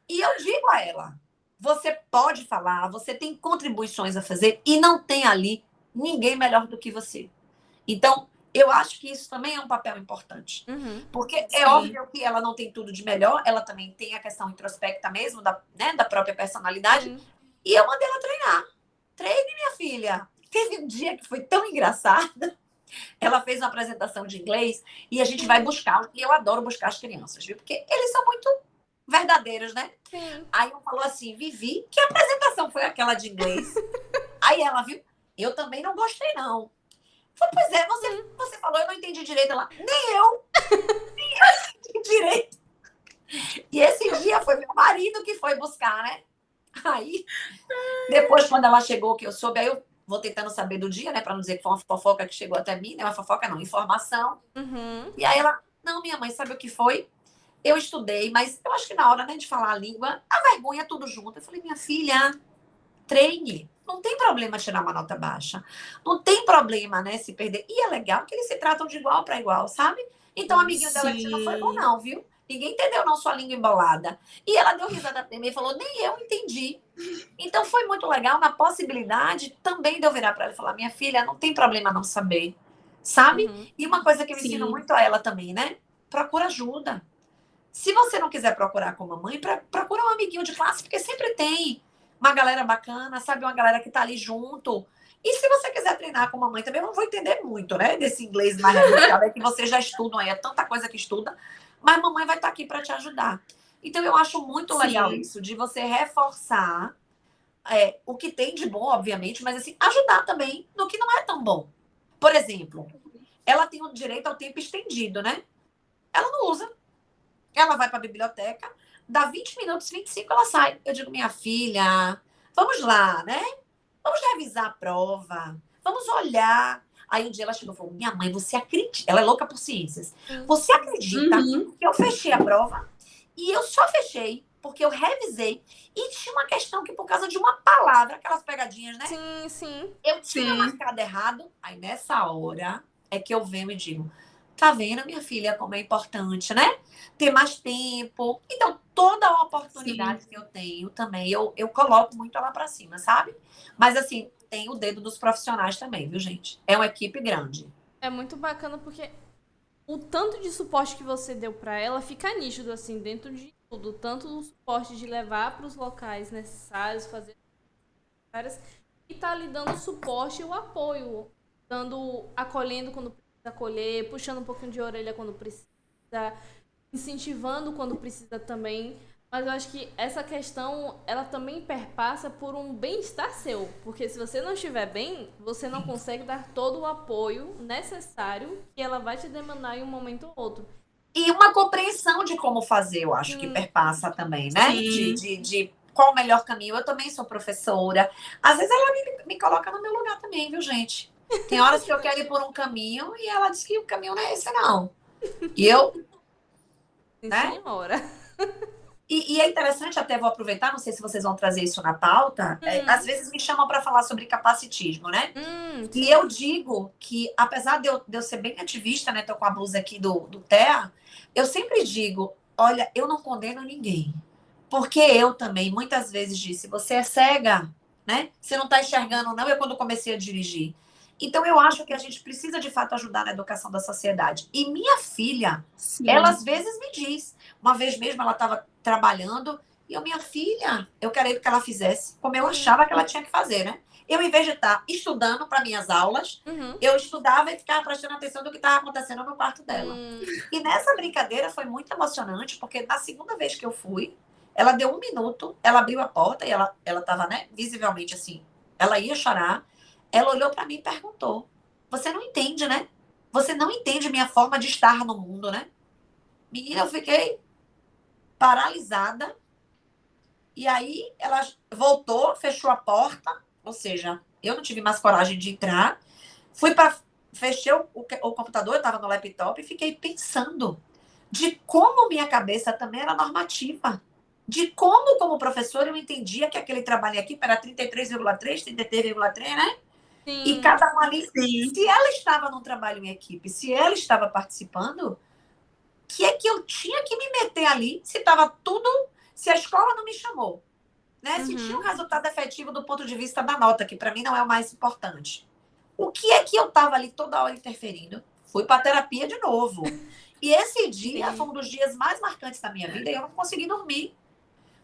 E eu digo a ela, você pode falar, você tem contribuições a fazer e não tem ali ninguém melhor do que você. Então, eu acho que isso também é um papel importante. Uhum. Porque Sim. é óbvio que ela não tem tudo de melhor, ela também tem a questão introspecta mesmo, da própria personalidade. Sim. E eu mandei ela treinar. Treine, minha filha. Teve um dia que foi tão engraçado. Ela fez uma apresentação de inglês e a gente vai buscar. E eu adoro buscar as crianças, viu? Porque eles são muito verdadeiros, né? Sim. Aí um falou assim, Vivi, que apresentação foi aquela de inglês? Aí ela, viu? Eu também não gostei, não. Falei, pois é, você falou, eu não entendi direito. Ela, nem eu entendi direito. E esse dia foi meu marido que foi buscar, né? Aí, depois, quando ela chegou, que eu soube, aí eu vou tentando saber do dia, né? Pra não dizer que foi uma fofoca que chegou até mim, né? Uma fofoca não, informação. Uhum. E aí ela, não, minha mãe, sabe o que foi? Eu estudei, mas eu acho que na hora, né, de falar a língua, a vergonha é tudo junto. Eu falei, minha filha, treine. Não tem problema tirar uma nota baixa. Não tem problema, né, se perder. E é legal que eles se tratam de igual para igual, sabe? Então, o amiguinho dela disse, não foi bom Sim. não, viu? Ninguém entendeu não sua língua embolada. E ela deu risada também e falou, nem eu entendi. Então, foi muito legal na possibilidade também de eu virar para ela e falar, minha filha, não tem problema não saber, sabe? Uhum. E uma coisa que eu ensino Sim. muito a ela também, né? Procura ajuda. Se você não quiser procurar com a mamãe, procura um amiguinho de classe, porque sempre tem uma galera bacana, sabe? Uma galera que tá ali junto. E se você quiser treinar com a mamãe também, eu não vou entender muito, né? Desse inglês mais rebuscado, é que vocês já estudam aí, é tanta coisa que estuda, mas a mamãe vai estar aqui para te ajudar. Então, eu acho muito legal Sim. isso, de você reforçar o que tem de bom, obviamente, mas assim, ajudar também no que não é tão bom. Por exemplo, ela tem o direito ao tempo estendido, né? Ela não usa. Ela vai para a biblioteca, dá 20 minutos, 25, ela sai. Eu digo, minha filha, vamos lá, né? Vamos revisar a prova, vamos olhar. Aí um dia ela chegou e falou, minha mãe, você acredita? Ela é louca por ciências. Sim. Você acredita Uhum. que eu fechei a prova? E eu só fechei porque eu revisei. E tinha uma questão que por causa de uma palavra, aquelas pegadinhas, né? Sim, sim. Eu tinha Sim. marcado errado. Aí nessa hora é que eu venho e digo, tá vendo, minha filha, como é importante, né? Ter mais tempo. Então, toda a oportunidade que eu tenho também, eu coloco muito ela pra cima, sabe? Mas assim, tem o dedo dos profissionais também, viu, gente? É uma equipe grande. É muito bacana porque o tanto de suporte que você deu pra ela fica nítido, assim, dentro de tudo. Tanto o suporte de levar pros locais necessários, fazer necessárias, e tá lhe dando o suporte e o apoio. Acolhendo quando precisa acolher, puxando um pouquinho de orelha quando precisa, incentivando quando precisa também. Mas eu acho que essa questão, ela também perpassa por um bem-estar seu. Porque se você não estiver bem, você não consegue dar todo o apoio necessário que ela vai te demandar em um momento ou outro. E uma compreensão de como fazer, eu acho que perpassa também, né? Sim. De qual o melhor caminho. Eu também sou professora. Às vezes ela me coloca no meu lugar também, viu, gente? Tem horas que eu quero ir por um caminho e ela diz que o caminho não é esse, não. E eu, Sim, né? senhora. E é interessante, até vou aproveitar, não sei se vocês vão trazer isso na pauta, às vezes me chamam para falar sobre capacitismo, né? E Sim. eu digo que, apesar de eu ser bem ativista, né? Tô com a blusa aqui do TEA, eu sempre digo, olha, eu não condeno ninguém. Porque eu também, muitas vezes, disse, você é cega, né? Você não está enxergando, não, eu quando comecei a dirigir. Então, eu acho que a gente precisa, de fato, ajudar na educação da sociedade. E minha filha, Sim. ela às vezes me diz, uma vez mesmo ela estava trabalhando, e eu, minha filha, eu queria que ela fizesse como eu achava que ela tinha que fazer, né? Eu, em vez de estar estudando para minhas aulas, eu estudava e ficava prestando atenção do que estava acontecendo no quarto dela. E nessa brincadeira foi muito emocionante, porque na segunda vez que eu fui, ela deu 1 minuto, ela abriu a porta e ela estava, né, visivelmente assim, ela ia chorar. Ela olhou para mim e perguntou, você não entende, né? Você não entende minha forma de estar no mundo, né? Menina, eu fiquei paralisada. E aí ela voltou, fechou a porta, ou seja, eu não tive mais coragem de entrar. Fui para fechei o computador, eu estava no laptop e fiquei pensando de como minha cabeça também era normativa. De como professora, eu entendia que aquele trabalho aqui era 33,3, 33,3, né? E Sim. cada um ali, Sim. se ela estava num trabalho em equipe, se ela estava participando, que é que eu tinha que me meter ali se estava tudo, se a escola não me chamou, né? Se tinha um resultado efetivo do ponto de vista da nota, que para mim não é o mais importante. O que é que eu estava ali toda hora interferindo? Fui para terapia de novo. E esse dia foi um dos dias mais marcantes da minha vida e eu não consegui dormir.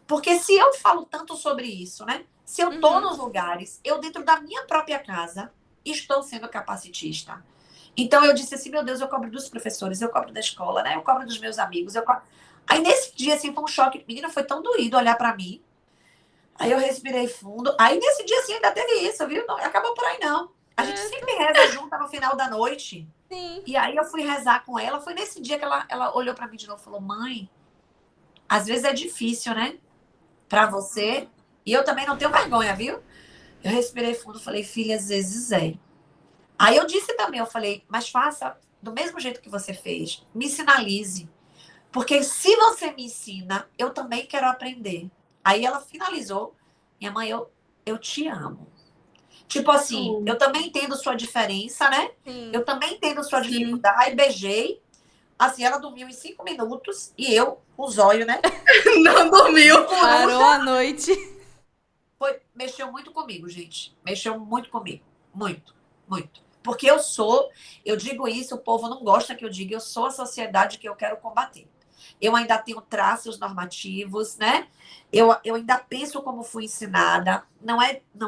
Porque se eu falo tanto sobre isso, né? Se eu estou nos lugares, eu dentro da minha própria casa, estou sendo capacitista. Então eu disse assim, meu Deus, eu cobro dos professores, eu cobro da escola, né? Eu cobro dos meus amigos, eu cobro... Aí nesse dia, assim, foi um choque. Menina, foi tão doído olhar para mim. Aí eu respirei fundo. Aí nesse dia, assim, ainda teve isso, viu? Não acabou por aí, não. A gente sempre reza junto no final da noite. Sim. E aí eu fui rezar com ela. Foi nesse dia que ela olhou para mim de novo e falou, mãe, às vezes é difícil, né? Para você. E eu também não tenho vergonha, viu? Eu respirei fundo, falei, filha, às vezes é. Aí eu disse também, eu falei, mas faça do mesmo jeito que você fez. Me sinalize. Porque se você me ensina, eu também quero aprender. Aí ela finalizou. Minha mãe, eu te amo. Tipo assim, eu também entendo sua diferença, né? Sim. Eu também entendo sua Sim. dificuldade. Aí beijei. Assim, ela dormiu em 5 minutos. E eu, com os olhos, né? Não dormiu. Parou a noite. Mexeu muito comigo, gente. Mexeu muito comigo. Muito, muito. Porque eu digo isso, o povo não gosta que eu diga, eu sou a sociedade que eu quero combater. Eu ainda tenho traços normativos, né? Eu ainda penso como fui ensinada. Não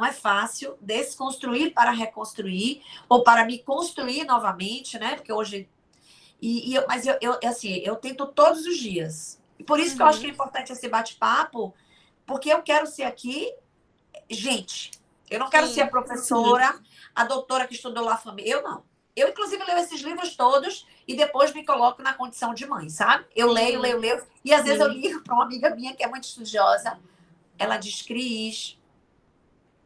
é fácil desconstruir para reconstruir ou para me construir novamente, né? Porque hoje. Mas assim, eu tento todos os dias. E por isso que eu acho que é importante esse bate-papo, porque eu quero ser aqui gente. Eu não quero ser a professora, a doutora que estudou lá a família. Eu não. Eu, inclusive, leio esses livros todos e depois me coloco na condição de mãe, sabe? Eu leio. E às vezes eu ligo para uma amiga minha que é muito estudiosa. Ela diz, Cris,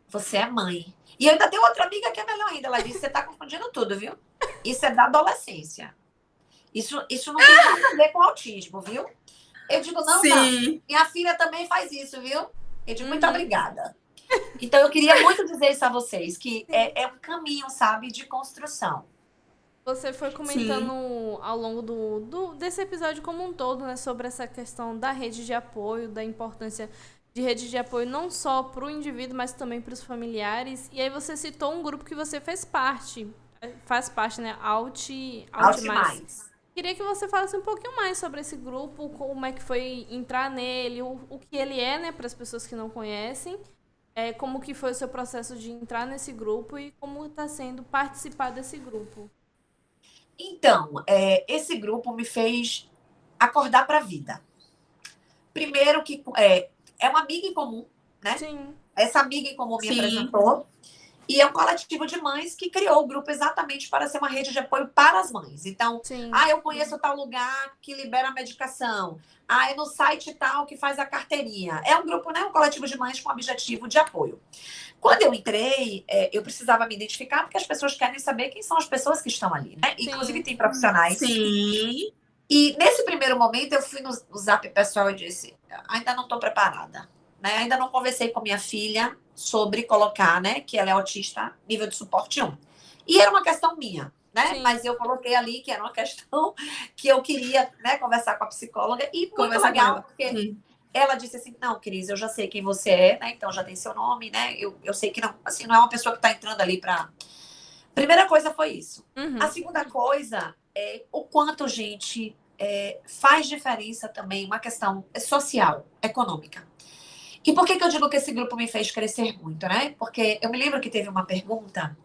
você é mãe. E eu ainda tenho outra amiga que é melhor ainda. Ela disse, você está confundindo tudo, viu? Isso é da adolescência. Isso não tem nada a ver com autismo, viu? Eu digo, não, minha filha também faz isso, viu? Eu digo, muito obrigada. Então, eu queria muito dizer isso a vocês, que é um caminho, sabe, de construção. Você foi comentando ao longo desse episódio como um todo, né, sobre essa questão da rede de apoio, da importância de rede de apoio não só para o indivíduo, mas também para os familiares. E aí você citou um grupo que você faz parte, né, Alt Mais. Queria que você falasse um pouquinho mais sobre esse grupo, como é que foi entrar nele, o que ele é, né, para as pessoas que não conhecem. Como que foi o seu processo de entrar nesse grupo e como está sendo participar desse grupo? Então, esse grupo me fez acordar para a vida. Primeiro que é uma amiga em comum, né? Sim. Essa amiga em comum me apresentou. E é um coletivo de mães que criou o grupo exatamente para ser uma rede de apoio para as mães. Então, eu conheço tal lugar que libera a medicação. É no site tal que faz a carteirinha. É um grupo, né? Um coletivo de mães com objetivo de apoio. Quando eu entrei, eu precisava me identificar, porque as pessoas querem saber quem são as pessoas que estão ali, né? Inclusive, tem profissionais. Sim. E nesse primeiro momento, eu fui no zap pessoal e disse, ainda não estou preparada. Né? Ainda não conversei com minha filha sobre colocar, né, que ela é autista nível de suporte 1. E era uma questão minha, né? Mas eu coloquei ali que era uma questão que eu queria, né, conversar com a psicóloga. E muito legal, porque ela disse assim, não, Cris, eu já sei quem você é, né? Então já tem seu nome, né? Eu sei que não, assim, não é uma pessoa que está entrando ali para... Primeira coisa foi isso. A segunda coisa é o quanto, gente, faz diferença também uma questão social, econômica. E por que eu digo que esse grupo me fez crescer muito, né? Porque eu me lembro que teve uma pergunta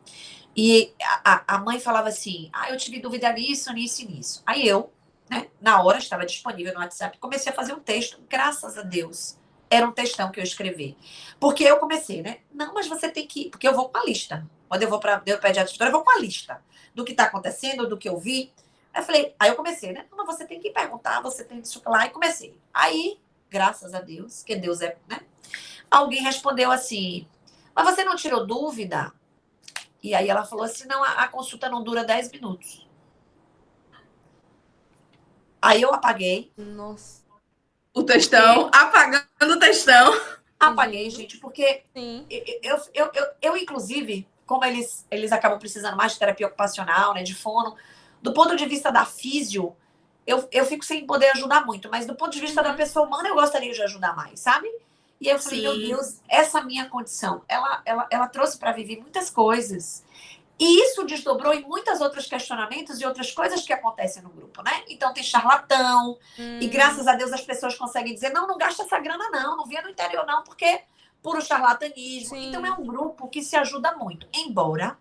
e a mãe falava assim, eu tive dúvida nisso, nisso e nisso. Aí eu, né, na hora, estava disponível no WhatsApp, comecei a fazer um texto, graças a Deus. Era um textão que eu escrevi. Porque eu comecei, né? Não, mas você tem que... Porque eu vou com a lista. Quando eu vou para o pediatra, eu vou com a lista do que está acontecendo, do que eu vi. Aí eu comecei, né? Não, mas você tem que perguntar, você tem isso lá. E comecei. Aí, graças a Deus, que Deus é, né? Alguém respondeu assim, mas você não tirou dúvida? E aí ela falou assim, não, a consulta não dura 10 minutos. Aí eu apaguei. Nossa. O textão, apagando o textão. Apaguei, gente, porque Sim. eu inclusive, como eles acabam precisando mais de terapia ocupacional, né, de fono, do ponto de vista da físio, eu fico sem poder ajudar muito, mas do ponto de vista da pessoa humana, eu gostaria de ajudar mais, sabe? E aí eu falei, meu Sim. Deus, essa minha condição, ela trouxe para viver muitas coisas. E isso desdobrou em muitos outros questionamentos e outras coisas que acontecem no grupo, né? Então tem charlatão, e graças a Deus as pessoas conseguem dizer, não, não gasta essa grana não via no interior não, porque puro charlatanismo. Sim. Então é um grupo que se ajuda muito, embora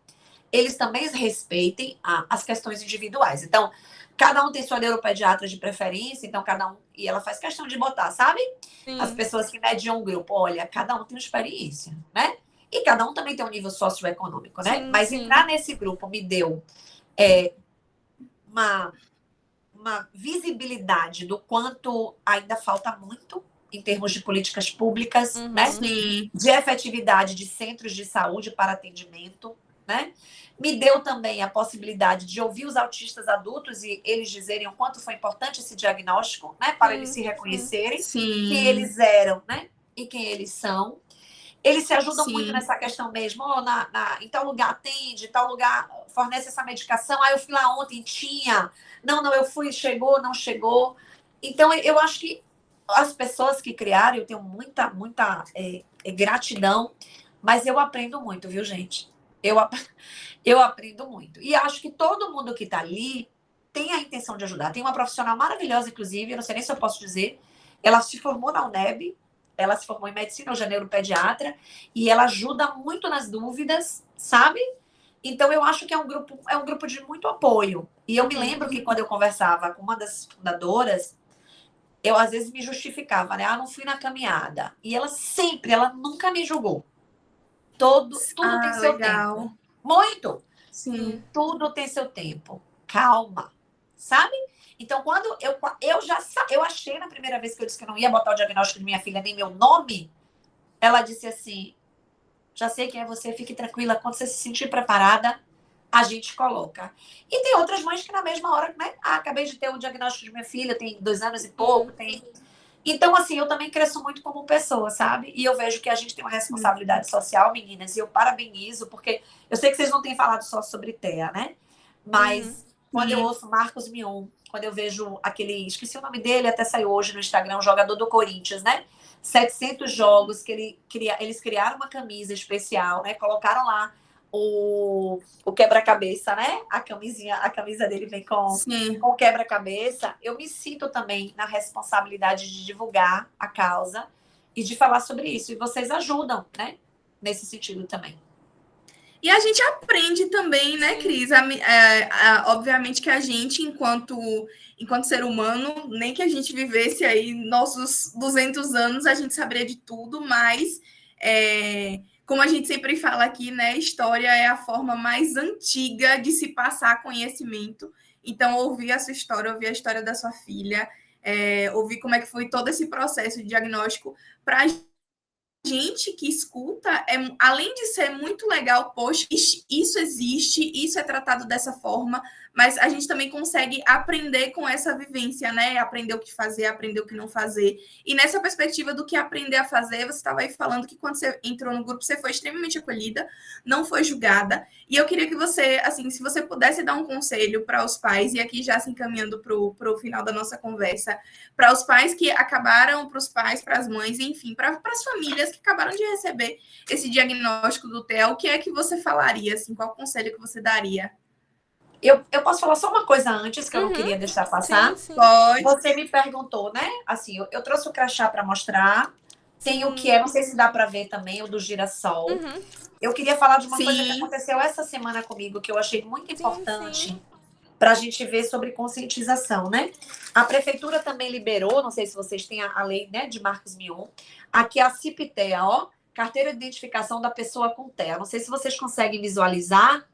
eles também respeitem as questões individuais. Então, cada um tem sua neuropediatra de preferência, então cada um, e ela faz questão de botar, sabe? Sim. As pessoas que mediam um grupo, olha, cada um tem uma experiência, né? E cada um também tem um nível socioeconômico, né? Sim, Mas sim. entrar nesse grupo me deu uma visibilidade do quanto ainda falta muito em termos de políticas públicas, né? Sim. De efetividade de centros de saúde para atendimento, né? Me deu também a possibilidade de ouvir os autistas adultos e eles dizerem o quanto foi importante esse diagnóstico, né? Para eles se reconhecerem quem eles eram, né? E quem eles são. Eles se ajudam muito nessa questão mesmo. Oh, em tal lugar atende, tal lugar fornece essa medicação. Aí eu fui lá ontem, tinha. Não, eu fui, chegou, não chegou. Então, eu acho que as pessoas que criaram, eu tenho muita gratidão, mas eu aprendo muito, viu, gente? Eu aprendo muito. E acho que todo mundo que está ali tem a intenção de ajudar. Tem uma profissional maravilhosa, inclusive, eu não sei nem se eu posso dizer, ela se formou na UNEB, ela se formou em medicina, hoje é neuropediatra, e ela ajuda muito nas dúvidas, sabe? Então, eu acho que é um grupo de muito apoio. E eu me lembro que quando eu conversava com uma das fundadoras, eu às vezes me justificava, né? Não fui na caminhada. E ela nunca me julgou. Tudo tem seu tempo. Muito. Sim. Tudo tem seu tempo. Calma. Sabe? Então, quando eu achei na primeira vez que eu disse que eu não ia botar o diagnóstico de minha filha nem meu nome, ela disse assim, já sei quem é você, fique tranquila, quando você se sentir preparada, a gente coloca. E tem outras mães que na mesma hora, né? Acabei de ter um diagnóstico de minha filha, tem 2 anos e pouco, tem... Então, assim, eu também cresço muito como pessoa, sabe? E eu vejo que a gente tem uma responsabilidade social, meninas, e eu parabenizo, porque eu sei que vocês não têm falado só sobre TEA, né? Mas quando eu ouço Marcos Mion, quando eu vejo aquele... Esqueci o nome dele, até saiu hoje no Instagram, um jogador do Corinthians, né? 700 jogos que eles criaram uma camisa especial, né? Colocaram lá o quebra-cabeça, né? A camisa dele vem com o quebra-cabeça. Eu me sinto também na responsabilidade de divulgar a causa e de falar sobre isso. E vocês ajudam, né? Nesse sentido também. E a gente aprende também, né, Cris? Obviamente que a gente, enquanto ser humano, nem que a gente vivesse aí nossos 200 anos, a gente saberia de tudo, mas, como a gente sempre fala aqui, né, história é a forma mais antiga de se passar conhecimento. Então, ouvir a sua história, ouvir a história da sua filha, ouvir como é que foi todo esse processo de diagnóstico para a gente que escuta, além de ser muito legal, poxa, isso existe, isso é tratado dessa forma, mas a gente também consegue aprender com essa vivência, né? Aprender o que fazer, aprender o que não fazer. E nessa perspectiva do que aprender a fazer, você estava aí falando que quando você entrou no grupo, você foi extremamente acolhida, não foi julgada. E eu queria que você, assim, se você pudesse dar um conselho para os pais, e aqui já se encaminhando para o final da nossa conversa, para os pais que acabaram, para os pais, para as mães, enfim, para as famílias que acabaram de receber esse diagnóstico do TEA, o que é que você falaria, assim, qual conselho que você daria? Eu posso falar só uma coisa antes que eu não queria deixar passar? Sim. Pode. Você me perguntou, né? Assim, eu trouxe o crachá para mostrar. Tem o que é, não sei se dá para ver também, o do girassol. Eu queria falar de uma coisa que aconteceu essa semana comigo, que eu achei muito importante para a gente ver sobre conscientização, né? A prefeitura também liberou, não sei se vocês têm a lei, né, de Marcos Mion, aqui é a CIP-TEA, ó, Carteira de Identificação da Pessoa com TEA. Não sei se vocês conseguem visualizar.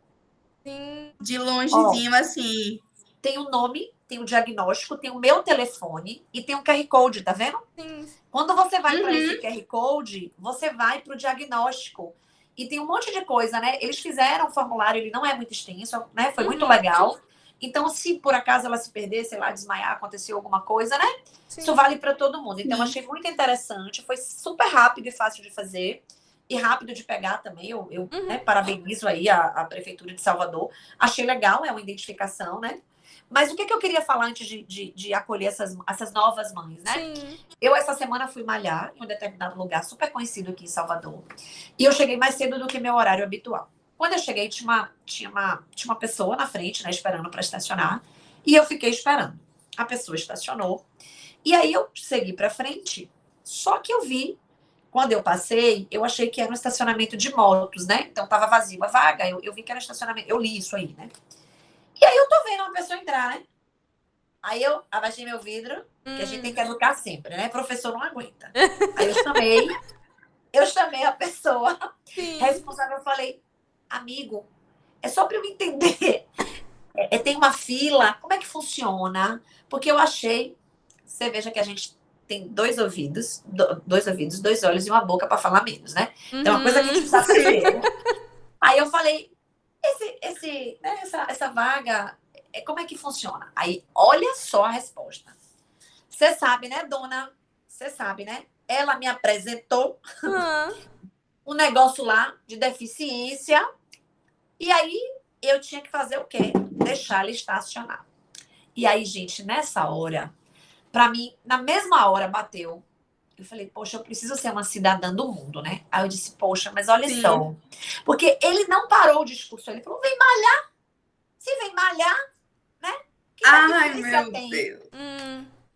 Sim. De longezinho, assim. Tem o nome, tem o diagnóstico, tem o meu telefone e tem um QR Code, tá vendo? Sim. Quando você vai para esse QR Code, você vai para o diagnóstico. E tem um monte de coisa, né? Eles fizeram um formulário, ele não é muito extenso, né? Foi muito legal. Então, se por acaso ela se perder, sei lá, desmaiar, aconteceu alguma coisa, né? Sim. Isso vale para todo mundo. Então, achei muito interessante. Foi super rápido e fácil de fazer. E rápido de pegar também. Eu né, parabenizo aí a Prefeitura de Salvador. Achei legal, é uma identificação, né? Mas o que eu queria falar antes de acolher essas novas mães, né? Sim. Eu, essa semana, fui malhar em um determinado lugar super conhecido aqui em Salvador. E eu cheguei mais cedo do que meu horário habitual. Quando eu cheguei, tinha uma pessoa na frente, né, esperando para estacionar. E eu fiquei esperando. A pessoa estacionou. E aí eu segui para frente. Só que eu vi, quando eu passei, eu achei que era um estacionamento de motos, né? Então tava vazio a vaga. Eu vi que era um estacionamento. Eu li isso aí, né? E aí eu tô vendo uma pessoa entrar, né? Aí eu abaixei meu vidro, que a gente tem que educar sempre, né? Professor não aguenta. Aí eu chamei a pessoa responsável, eu falei, amigo, é só para eu entender. Tem uma fila, como é que funciona? Porque eu achei, você veja que a gente tem dois ouvidos, dois olhos e uma boca para falar menos, né? Então, é uma coisa que a gente precisa aprender. Aí eu falei, né, essa vaga, como é que funciona? Aí, olha só a resposta. Você sabe, né, dona? Você sabe, né? Ela me apresentou um negócio lá de deficiência. E aí, eu tinha que fazer o quê? Deixar ele estacionar. E aí, gente, nessa hora, para mim, na mesma hora bateu. Eu falei, poxa, eu preciso ser uma cidadã do mundo, né? Aí eu disse, poxa, mas olha só. Porque ele não parou o discurso. Ele falou, vem malhar. Se vem malhar, né? Que ai, meu Deus.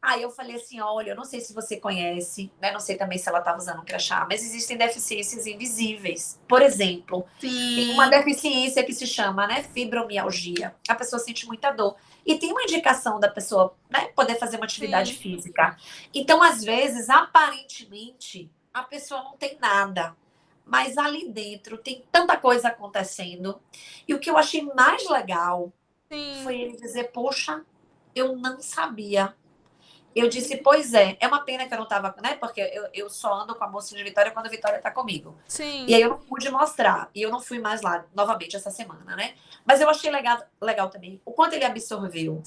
Aí eu falei assim, olha, eu não sei se você conhece, né? Não sei também se ela estava usando um crachá, mas existem deficiências invisíveis. Por exemplo, tem uma deficiência que se chama, né, fibromialgia. A pessoa sente muita dor. E tem uma indicação da pessoa, né, poder fazer uma atividade física. Então, às vezes, aparentemente, a pessoa não tem nada. Mas ali dentro tem tanta coisa acontecendo. E o que eu achei mais legal foi ele dizer, poxa, eu não sabia. Eu disse, pois é uma pena que eu não estava, né? Porque eu só ando com a moça de Vitória quando a Vitória está comigo. E aí eu não pude mostrar. E eu não fui mais lá novamente essa semana, né? Mas eu achei legal também o quanto ele absorveu.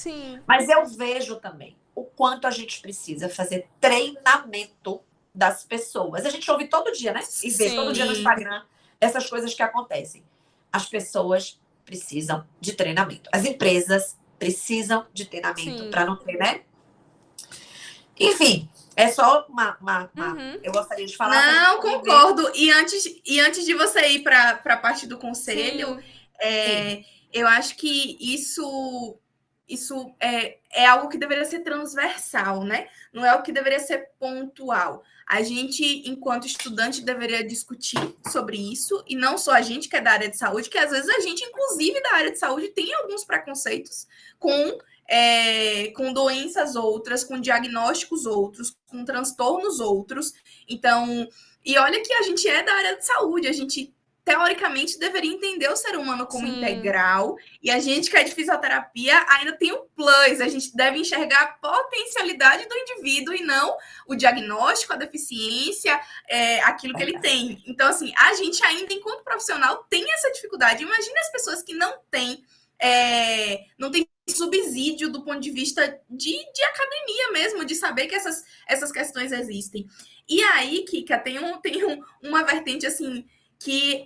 Mas eu vejo também o quanto a gente precisa fazer treinamento das pessoas. A gente ouve todo dia, né? E vê todo dia no Instagram essas coisas que acontecem. As pessoas precisam de treinamento. As empresas precisam de treinamento para não ter, né? Enfim, é só uma eu gostaria de falar. Não, concordo. E antes de você ir para a parte do conselho, eu acho que isso é algo que deveria ser transversal, né? Não é o que deveria ser pontual. A gente, enquanto estudante, deveria discutir sobre isso, e não só a gente que é da área de saúde, que às vezes a gente, inclusive da área de saúde, tem alguns preconceitos com doenças outras, com diagnósticos outros, com transtornos outros. Então, e olha que a gente é da área de saúde, a gente teoricamente deveria entender o ser humano como integral, e a gente que é de fisioterapia ainda tem um plus, a gente deve enxergar a potencialidade do indivíduo e não o diagnóstico, a deficiência, aquilo que ele tem. Então, assim, a gente ainda, enquanto profissional, tem essa dificuldade. Imagine as pessoas que não têm subsídio do ponto de vista de academia mesmo, de saber que essas questões existem. E aí, Kika, tem uma vertente assim que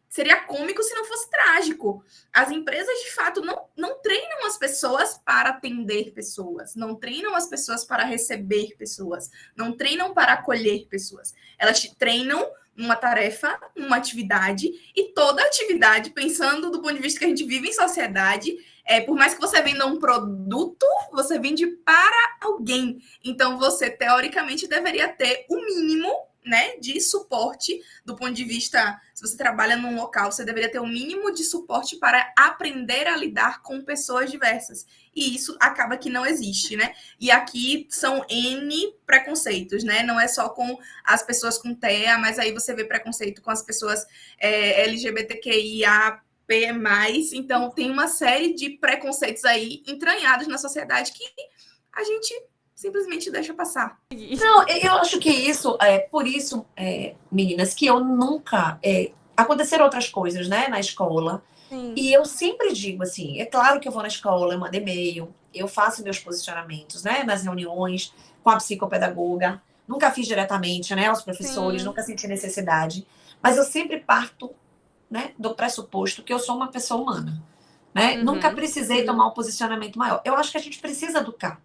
seria cômico se não fosse trágico. As empresas, de fato, não treinam as pessoas para atender pessoas, não treinam as pessoas para receber pessoas, não treinam para acolher pessoas. Elas te treinam numa tarefa, numa atividade, e toda atividade, pensando do ponto de vista que a gente vive em sociedade, por mais que você venda um produto, você vende para alguém. Então, você, teoricamente, deveria ter o mínimo, né, de suporte do ponto de vista, se você trabalha num local, você deveria ter o mínimo de suporte para aprender a lidar com pessoas diversas. E isso acaba que não existe, né? E aqui são N preconceitos, né? Não é só com as pessoas com TEA, mas aí você vê preconceito com as pessoas LGBTQIA+. Então, tem uma série de preconceitos aí entranhados na sociedade que a gente simplesmente deixa passar. Não, eu acho que isso, por isso, meninas, que eu nunca... aconteceram outras coisas, né, na escola, Sim. E eu sempre digo assim, é claro que eu vou na escola, eu mando e-mail, eu faço meus posicionamentos, né, nas reuniões com a psicopedagoga, nunca fiz diretamente, né, aos professores, Sim. nunca senti necessidade, mas eu sempre parto, né, do pressuposto que eu sou uma pessoa humana, né, nunca precisei tomar um posicionamento maior. Eu acho que a gente precisa educar.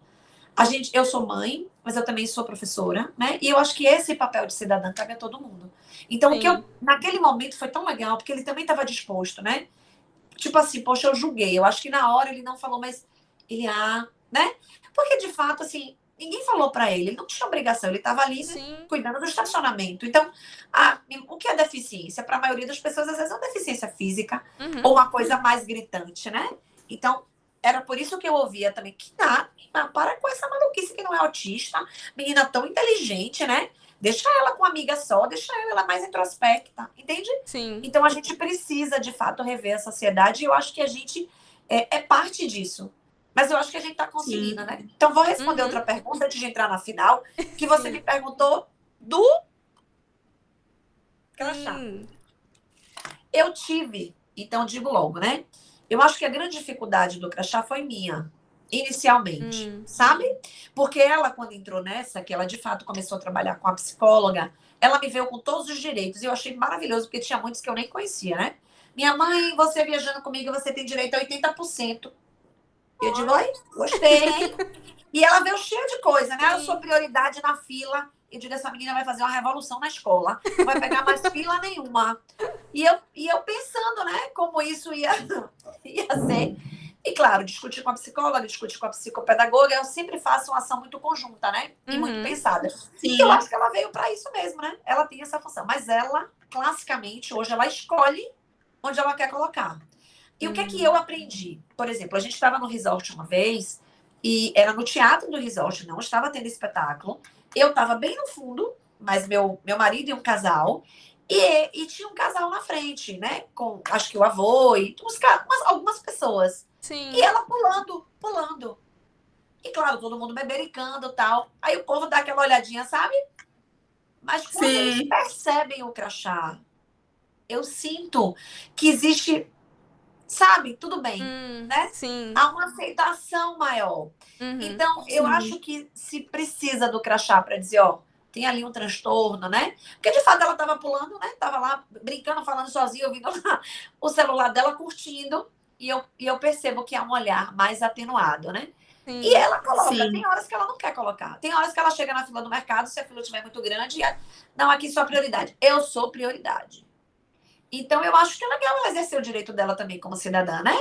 Eu sou mãe, mas eu também sou professora, né? E eu acho que esse papel de cidadã cabe a todo mundo. Então, o que Sim. naquele momento foi tão legal, porque ele também estava disposto, né? Tipo assim, poxa, eu julguei. Eu acho que na hora ele não falou, mas ele, né? Porque de fato, assim, ninguém falou para ele, ele não tinha obrigação, ele estava ali, né, Sim. cuidando do estacionamento. Então, o que é deficiência? Para a maioria das pessoas, às vezes, é uma deficiência física ou uma coisa mais gritante, né? Então, era por isso que eu ouvia também que para com essa maluquice que não é autista, menina tão inteligente, né? Deixa ela com uma amiga só, deixa ela mais introspecta, entende? Sim. Então a gente precisa, de fato, rever a sociedade e eu acho que a gente é parte disso. Mas eu acho que a gente está conseguindo, né? Então vou responder outra pergunta antes de entrar na final, que você me perguntou do crachá. Eu tive, então digo logo, né? Eu acho que a grande dificuldade do crachá foi minha, inicialmente, sabe? Porque ela, quando entrou nessa, que ela de fato começou a trabalhar com a psicóloga, ela me veio com todos os direitos. E eu achei maravilhoso, porque tinha muitos que eu nem conhecia, né? Minha mãe, você viajando comigo, você tem direito a 80%. Eu digo, oi, gostei, hein? E ela veio cheia de coisa, né? Eu sou prioridade na fila. Eu digo, essa menina vai fazer uma revolução na escola. Não vai pegar mais fila nenhuma. E eu pensando, né? Como isso ia ser. E, claro, discutir com a psicóloga, discutir com a psicopedagoga. Eu sempre faço uma ação muito conjunta, né? E muito pensada. E eu acho que ela veio para isso mesmo, né? Ela tem essa função. Mas ela, classicamente, hoje, ela escolhe onde ela quer colocar. E o que é que eu aprendi? Por exemplo, a gente estava no resort uma vez, e era no teatro do resort, não estava tendo espetáculo. Eu estava bem no fundo, mas meu marido e um casal, e tinha um casal na frente, né? Com, acho que o avô e algumas pessoas. Sim. E ela pulando. E claro, todo mundo bebericando e tal. Aí o povo dá aquela olhadinha, sabe? Mas quando eles percebem o crachá, eu sinto que existe, sabe, tudo bem, né? Sim. Há uma aceitação maior. Então, eu acho que se precisa do crachá para dizer, ó, tem ali um transtorno, né? Porque, de fato, ela estava pulando, né? Estava lá brincando, falando sozinha, ouvindo o celular dela, curtindo. E eu percebo que há um olhar mais atenuado, né? Sim. E ela coloca. Tem horas que ela não quer colocar. Tem horas que ela chega na fila do mercado, se a fila estiver muito grande, não, aqui só prioridade. Eu sou prioridade. Então, eu acho que é legal ela exercer o direito dela também como cidadã, né?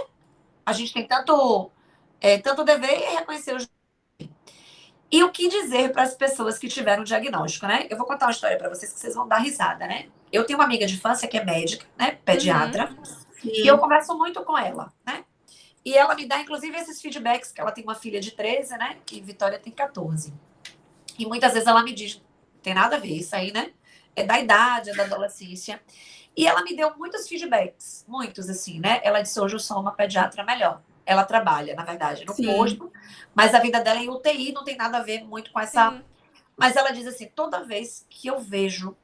A gente tem tanto dever e reconhecer o. E o que dizer para as pessoas que tiveram o diagnóstico, né? Eu vou contar uma história para vocês que vocês vão dar risada, né? Eu tenho uma amiga de infância que é médica, né? Pediatra. E eu converso muito com ela, né? E ela me dá, inclusive, esses feedbacks, que ela tem uma filha de 13, né? E Vitória tem 14. E muitas vezes ela me diz, tem nada a ver isso aí, né? É da idade, é da adolescência. E ela me deu muitos feedbacks, muitos, assim, né? Ela disse, hoje eu sou uma pediatra melhor. Ela trabalha, na verdade, no posto, mas a vida dela é em UTI, não tem nada a ver muito com essa. Mas ela diz assim, toda vez que eu vejo,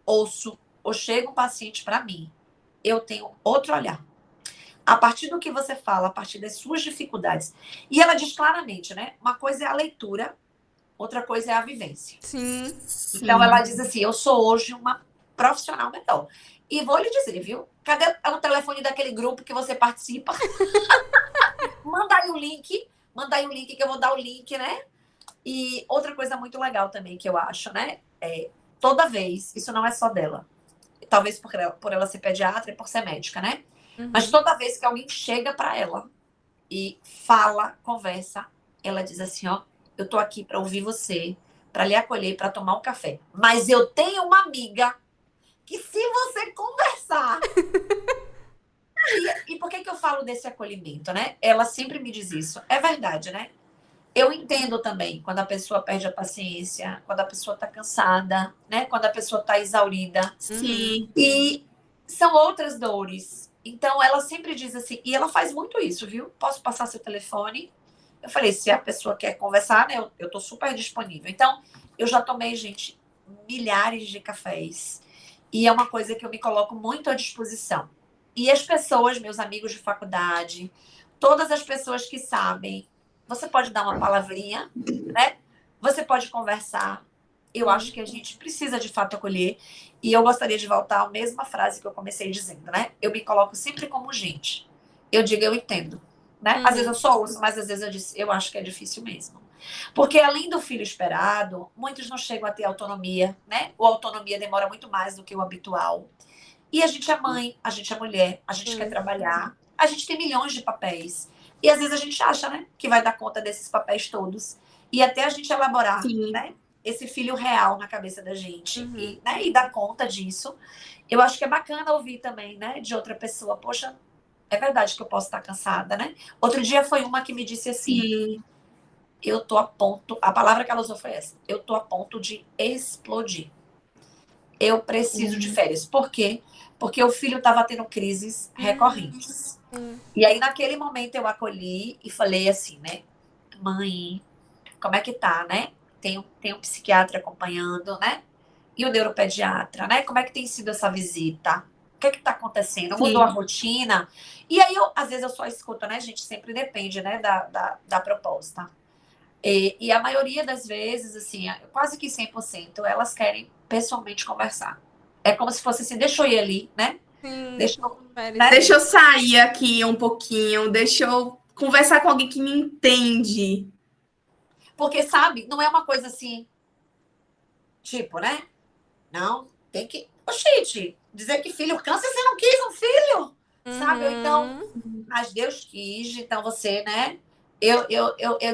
ouço ou chega um paciente para mim, eu tenho outro olhar. A partir do que você fala, a partir das suas dificuldades. E ela diz claramente, né? Uma coisa é a leitura, outra coisa é a vivência. Sim. Então ela diz assim, eu sou hoje uma profissional melhor. E vou lhe dizer, viu? Cadê o telefone daquele grupo que você participa? Manda aí o link que eu vou dar o link, né? E outra coisa muito legal também que eu acho, né? Toda vez, isso não é só dela. Talvez por ela ser pediatra e por ser médica, né? Mas toda vez que alguém chega para ela e fala, conversa, ela diz assim, ó, eu tô aqui para ouvir você, para lhe acolher, para tomar um café. Mas eu tenho uma amiga que se você conversar... E por que eu falo desse acolhimento, né? Ela sempre me diz isso. É verdade, né? Eu entendo também quando a pessoa perde a paciência, quando a pessoa está cansada, né? Quando a pessoa está exaurida. Sim. E são outras dores. Então, ela sempre diz assim, e ela faz muito isso, viu? Posso passar seu telefone? Eu falei, se a pessoa quer conversar, né? Eu estou super disponível. Então, eu já tomei, gente, milhares de cafés. E é uma coisa que eu me coloco muito à disposição. E as pessoas, meus amigos de faculdade, todas as pessoas que sabem, você pode dar uma palavrinha, né? Você pode conversar. Eu acho que a gente precisa, de fato, acolher. E eu gostaria de voltar à mesma frase que eu comecei dizendo, né? Eu me coloco sempre como gente. Eu digo, eu entendo, né? Às vezes eu só ouço, mas às vezes eu disse, eu acho que é difícil mesmo. Porque além do filho esperado, muitos não chegam a ter autonomia, né? Ou a autonomia demora muito mais do que o habitual. E a gente é mãe, a gente é mulher, a gente quer trabalhar, a gente tem milhões de papéis. E às vezes a gente acha, né, que vai dar conta desses papéis todos. E até a gente elaborar, Sim. né, esse filho real na cabeça da gente e, né, e dar conta disso. Eu acho que é bacana ouvir também, né, de outra pessoa. Poxa, é verdade que eu posso estar cansada, né? Outro dia foi uma que me disse assim, Sim. eu tô a ponto, a palavra que ela usou foi essa, eu tô a ponto de explodir. Eu preciso de férias. Por quê? Porque o filho estava tendo crises recorrentes. E aí, naquele momento, eu acolhi e falei assim, né? Mãe, como é que tá, né? Tem um psiquiatra acompanhando, né? E o neuropediatra, né? Como é que tem sido essa visita? O que é que tá acontecendo? Mudou a rotina? E aí, às vezes, eu só escuto, né, gente? Sempre depende, né, da proposta. E a maioria das vezes, assim, quase que 100%, elas querem pessoalmente conversar. É como se fosse assim, deixa eu ir ali, né? Sim, Deixa eu, né? Deixa eu sair aqui um pouquinho, deixa eu conversar com alguém que me entende. Porque, sabe, não é uma coisa assim, tipo, né? Não, tem que. Oxente, dizer que filho cansa, você não quis um filho, sabe? Ou então, mas Deus quis, então você, né? Eu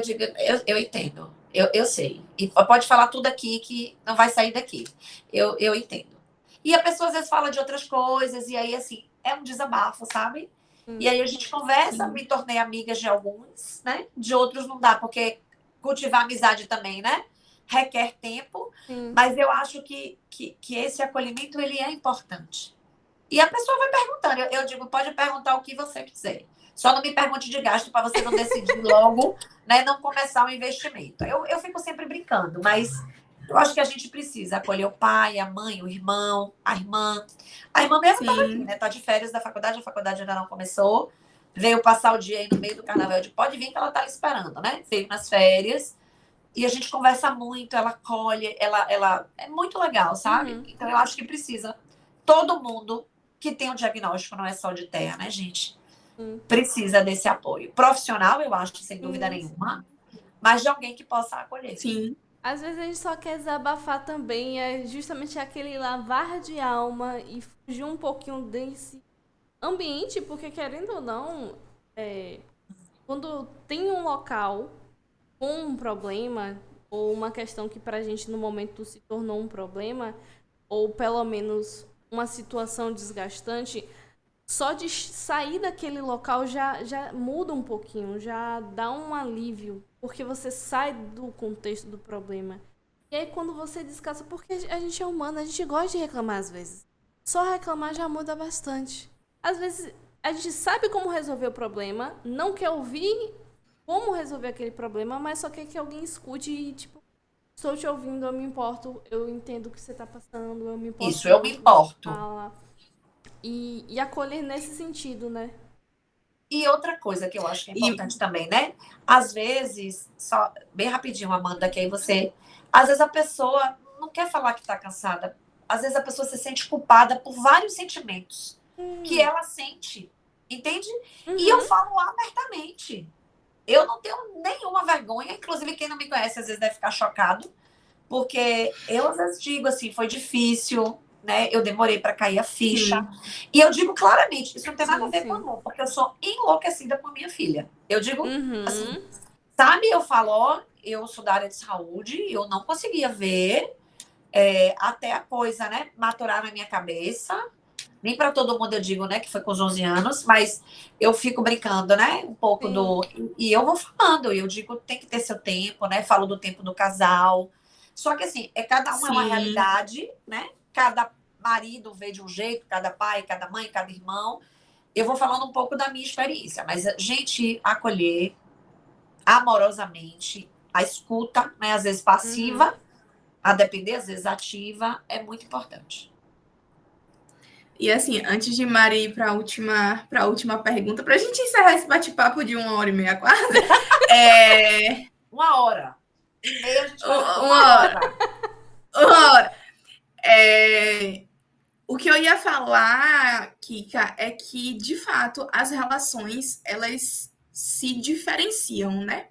digo, eu entendo, eu sei. E pode falar tudo aqui que não vai sair daqui. Eu entendo. E a pessoa às vezes fala de outras coisas, e aí, assim, é um desabafo, sabe? E aí a gente conversa, me tornei amiga de alguns, né? De outros não dá, porque cultivar amizade também, né? Requer tempo, mas eu acho que esse acolhimento, ele é importante. E a pessoa vai perguntando. Eu digo, pode perguntar o que você quiser. Só não me pergunte de gasto para você não decidir logo, né? Não começar o investimento. Eu fico sempre brincando, mas eu acho que a gente precisa acolher o pai, a mãe, o irmão, a irmã. A irmã mesmo estava aqui, né? Tá de férias da faculdade, a faculdade ainda não começou. Veio passar o dia aí no meio do carnaval. Eu digo, pode vir que ela tá esperando, né? Veio nas férias. E a gente conversa muito, ela acolhe, ela é muito legal, sabe? Então eu acho que precisa. Todo mundo que tem um diagnóstico, não é só de TEA, né, gente? Precisa desse apoio. Profissional, eu acho, sem dúvida nenhuma, mas de alguém que possa acolher. Sim. Às vezes a gente só quer desabafar também, é justamente aquele lavar de alma e fugir um pouquinho desse ambiente, porque querendo ou não, quando tem um local com um problema, ou uma questão que pra gente no momento se tornou um problema, ou pelo menos uma situação desgastante, só de sair daquele local já muda um pouquinho, já dá um alívio, porque você sai do contexto do problema. E aí quando você descansa, porque a gente é humano, a gente gosta de reclamar às vezes. Só reclamar já muda bastante. Às vezes a gente sabe como resolver o problema, não quer ouvir como resolver aquele problema, mas só quer que alguém escute e, tipo, estou te ouvindo, eu me importo, eu entendo o que você está passando, eu me importo. Isso, eu me importo. E acolher nesse sentido, né? E outra coisa que eu acho que é importante também, né? Às vezes, só bem rapidinho, Amanda, que aí você. Às vezes a pessoa não quer falar que tá cansada. Às vezes a pessoa se sente culpada por vários sentimentos que ela sente. Entende? E eu falo abertamente. Eu não tenho nenhuma vergonha. Inclusive, quem não me conhece às vezes deve ficar chocado. Porque eu às vezes digo assim, foi difícil, né? Eu demorei para cair a ficha. E eu digo claramente, isso não tem nada a ver com amor, porque eu sou enlouquecida com a minha filha. Eu digo assim, sabe? Eu falo, ó, eu sou da área de saúde, eu não conseguia ver até a coisa, né, maturar na minha cabeça. Nem para todo mundo eu digo, né, que foi com os 11 anos, mas eu fico brincando, né, um pouco do... E eu vou falando, eu digo, tem que ter seu tempo, né, falo do tempo do casal. Só que, assim, cada um é uma realidade, né, cada marido vê de um jeito, cada pai, cada mãe, cada irmão. Eu vou falando um pouco da minha experiência, mas a gente acolher amorosamente, a escuta, né, às vezes passiva, a depender, às vezes ativa, é muito importante. E assim, antes de Mari ir para a última pergunta, para a gente encerrar esse bate-papo de 1h30 quase, 1h30 a gente vai fazer uma hora. Uma hora. O que eu ia falar, Kika, é que, de fato, as relações, elas se diferenciam, né?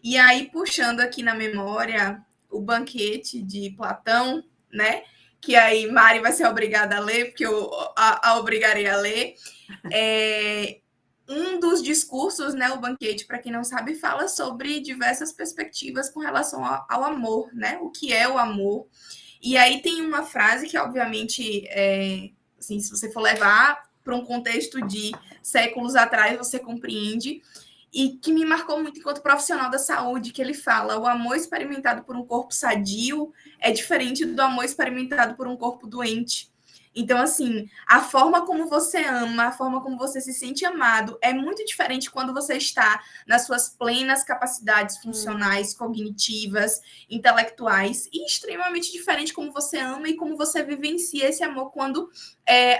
E aí, puxando aqui na memória o banquete de Platão, né? Que aí Mari vai ser obrigada a ler, porque eu a obrigarei a ler. Um dos discursos, né, o banquete, para quem não sabe, fala sobre diversas perspectivas com relação ao amor, né? O que é o amor. E aí tem uma frase que, obviamente, assim, se você for levar para um contexto de séculos atrás, você compreende, e que me marcou muito enquanto profissional da saúde, que ele fala: o amor experimentado por um corpo sadio é diferente do amor experimentado por um corpo doente. Então, assim, a forma como você ama, a forma como você se sente amado é muito diferente quando você está nas suas plenas capacidades funcionais, cognitivas, intelectuais, e extremamente diferente como você ama e como você vivencia esse amor quando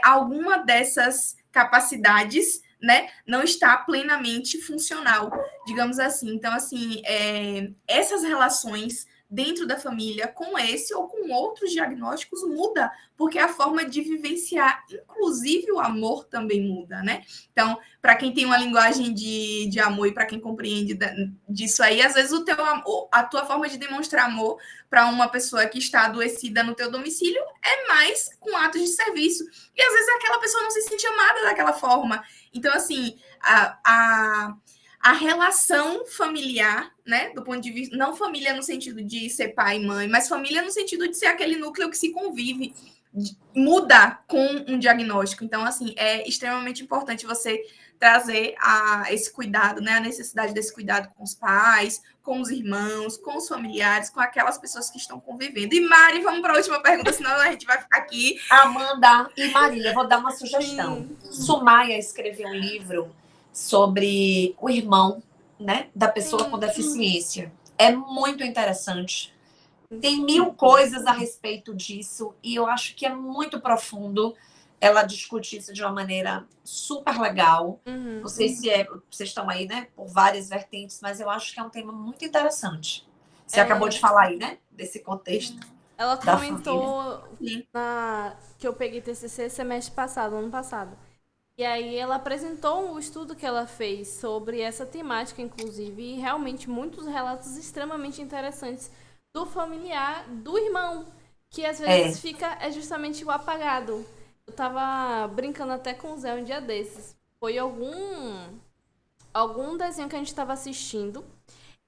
alguma dessas capacidades, né, não está plenamente funcional, digamos assim. Então, assim, essas relações dentro da família, com esse ou com outros diagnósticos, muda, porque a forma de vivenciar, inclusive o amor, também muda, né? Então, para quem tem uma linguagem de amor e para quem compreende disso aí, às vezes a tua forma de demonstrar amor para uma pessoa que está adoecida no teu domicílio é mais com atos de serviço. E às vezes aquela pessoa não se sente amada daquela forma. Então, assim, a relação familiar, né, do ponto de vista, não família no sentido de ser pai e mãe, mas família no sentido de ser aquele núcleo que se convive, muda com um diagnóstico. Então, assim, é extremamente importante você trazer esse cuidado, né, a necessidade desse cuidado com os pais, com os irmãos, com os familiares, com aquelas pessoas que estão convivendo. E Mari, vamos para a última pergunta, senão a gente vai ficar aqui. Amanda e Marília, vou dar uma sugestão. Sumaia escreveu um livro sobre o irmão, né, da pessoa com deficiência. É muito interessante. Tem 1000 coisas a respeito disso e eu acho que é muito profundo. Ela discute isso de uma maneira super legal. Não sei se vocês estão aí, né, por várias vertentes, mas eu acho que é um tema muito interessante. Você acabou de falar aí, né, desse contexto. Ela comentou que eu peguei TCC semestre passado, ano passado. E aí ela apresentou um estudo que ela fez sobre essa temática, inclusive, e realmente muitos relatos extremamente interessantes do familiar, do irmão, que às vezes fica justamente o apagado. Eu tava brincando até com o Zé um dia desses. Foi algum desenho que a gente tava assistindo,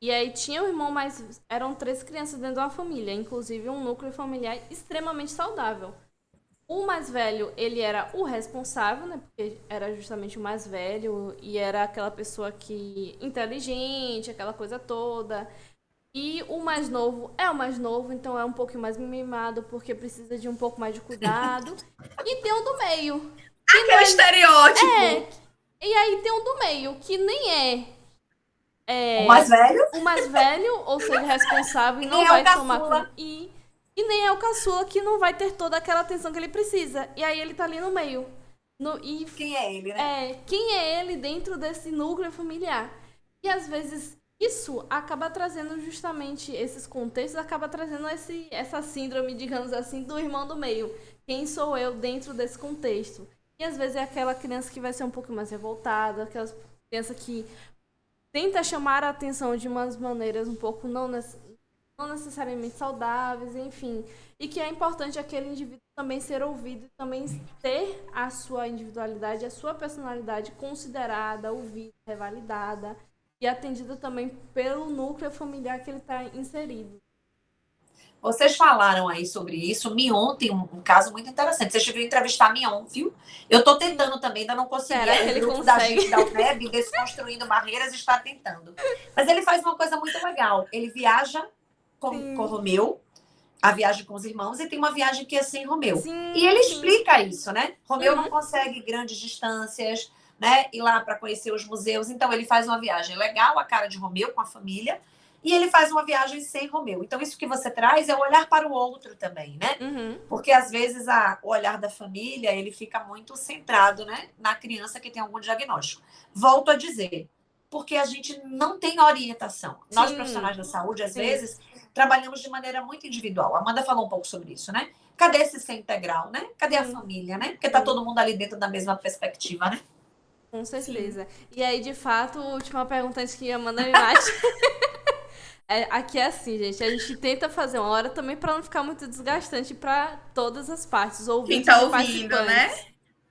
e aí tinha um irmão mais... Eram 3 crianças dentro de uma família, inclusive um núcleo familiar extremamente saudável. O mais velho, ele era o responsável, né? Porque era justamente o mais velho e era aquela pessoa que... inteligente, aquela coisa toda. E o mais novo é o mais novo, então é um pouquinho mais mimado, porque precisa de um pouco mais de cuidado. E tem um do meio. Aquele estereótipo! E aí tem um do meio, que nem o mais velho? O mais velho, ou seja, responsável, e não vai tomar... E nem é o caçula, que não vai ter toda aquela atenção que ele precisa. E aí ele tá ali no meio. Quem é ele, né? Quem é ele dentro desse núcleo familiar? E às vezes isso acaba trazendo justamente esses contextos, acaba trazendo essa síndrome, digamos assim, do irmão do meio. Quem sou eu dentro desse contexto? E às vezes é aquela criança que vai ser um pouco mais revoltada, aquela criança que tenta chamar a atenção de umas maneiras um pouco não necessariamente saudáveis, enfim. E que é importante aquele indivíduo também ser ouvido e também ter a sua individualidade, a sua personalidade considerada, ouvida, revalidada e atendida também pelo núcleo familiar que ele está inserido. Vocês falaram aí sobre isso. Mion tem um caso muito interessante. Vocês tiveram que entrevistar Mion, viu? Eu estou tentando também, ainda não consegui. Será que ele grupo consegue? Da gente da UNEB, Desconstruindo Barreiras, está tentando. Mas ele faz uma coisa muito legal. Ele viaja com Romeu, a viagem com os irmãos, e tem uma viagem que é sem Romeu. E ele explica isso, né? Romeu não consegue grandes distâncias, né? Ir lá para conhecer os museus. Então, ele faz uma viagem legal, a cara de Romeu com a família, E ele faz uma viagem sem Romeu. Então, isso que você traz é o olhar para o outro também, né? Uhum. Porque, às vezes, o olhar da família, ele fica muito centrado, né, na criança que tem algum diagnóstico. Volto a dizer, porque a gente não tem orientação. Nós, profissionais da saúde, às vezes, trabalhamos de maneira muito individual. A Amanda falou um pouco sobre isso, né? Cadê esse ser integral, né? Cadê a família, né? Porque tá todo mundo ali dentro da mesma perspectiva, né? Com certeza. E aí, de fato, a última pergunta antes que a Amanda me mate. Aqui é assim, gente. A gente tenta fazer uma hora também para não ficar muito desgastante para todas as partes, os ouvintes Quem tá e ouvindo, participantes. né?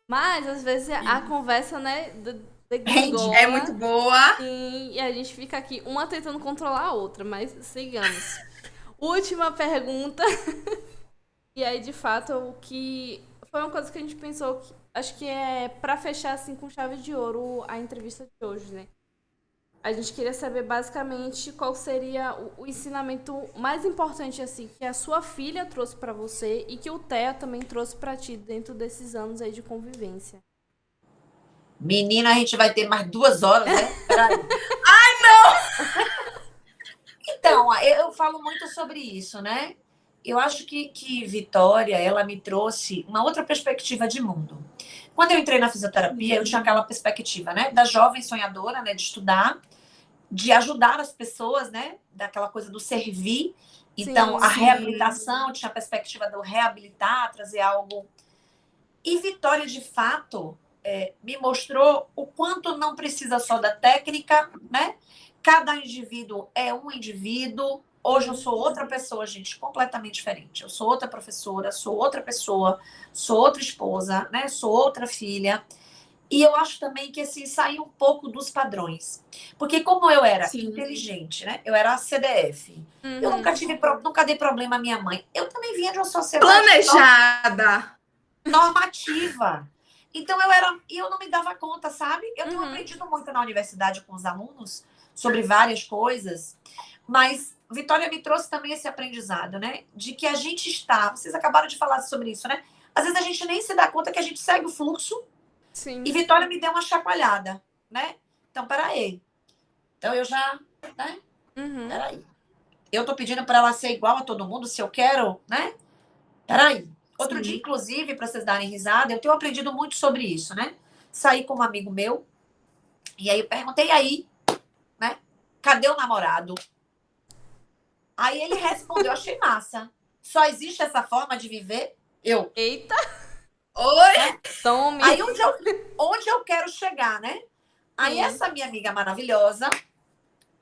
Mas, às vezes, a conversa, né, Rende. É muito boa. e a gente fica aqui, uma tentando controlar a outra, mas sigamos. Última pergunta. E aí, de fato, o que... Foi uma coisa que a gente pensou, que acho que é para fechar, assim, com chave de ouro a entrevista de hoje, né? A gente queria saber, basicamente, qual seria o ensinamento mais importante, assim, que a sua filha trouxe pra você e que o Thea também trouxe pra ti dentro desses anos aí de convivência. Menina, a gente vai ter mais 2 horas, né? Peraí. Então, eu falo muito sobre isso, né? Eu acho que Vitória, ela me trouxe uma outra perspectiva de mundo. Quando eu entrei na fisioterapia, eu tinha aquela perspectiva, né? Da jovem sonhadora, né? De estudar, de ajudar as pessoas, né? Daquela coisa do servir. Então, a reabilitação, tinha a perspectiva do reabilitar, trazer algo. E Vitória, de fato, me mostrou o quanto não precisa só da técnica, né? Cada indivíduo é um indivíduo. Hoje eu sou outra pessoa, gente, completamente diferente. Eu sou outra professora, sou outra pessoa, sou outra esposa, né? Sou outra filha. E eu acho também que, assim, sair um pouco dos padrões. Porque como eu era inteligente, né? Eu era a CDF. Eu nunca dei problema à minha mãe. Eu também vinha de uma sociedade Planejada. normativa. Então eu não me dava conta, sabe? Eu tenho aprendido muito na universidade com os alunos sobre várias coisas, mas Vitória me trouxe também esse aprendizado, né? De que a gente está, vocês acabaram de falar sobre isso, né? Às vezes a gente nem se dá conta que a gente segue o fluxo. E Vitória me deu uma chacoalhada, né? Então, peraí. Então eu já, né? Peraí. Eu tô pedindo para ela ser igual a todo mundo, se eu quero, né? Peraí. Outro dia, inclusive, para vocês darem risada, eu tenho aprendido muito sobre isso, né? Saí com um amigo meu, e aí eu perguntei aí, né? Cadê o namorado? Aí ele respondeu, achei massa. Só existe essa forma de viver? Eita! Oi! Tome! Aí onde eu quero chegar, né? Aí essa minha amiga maravilhosa,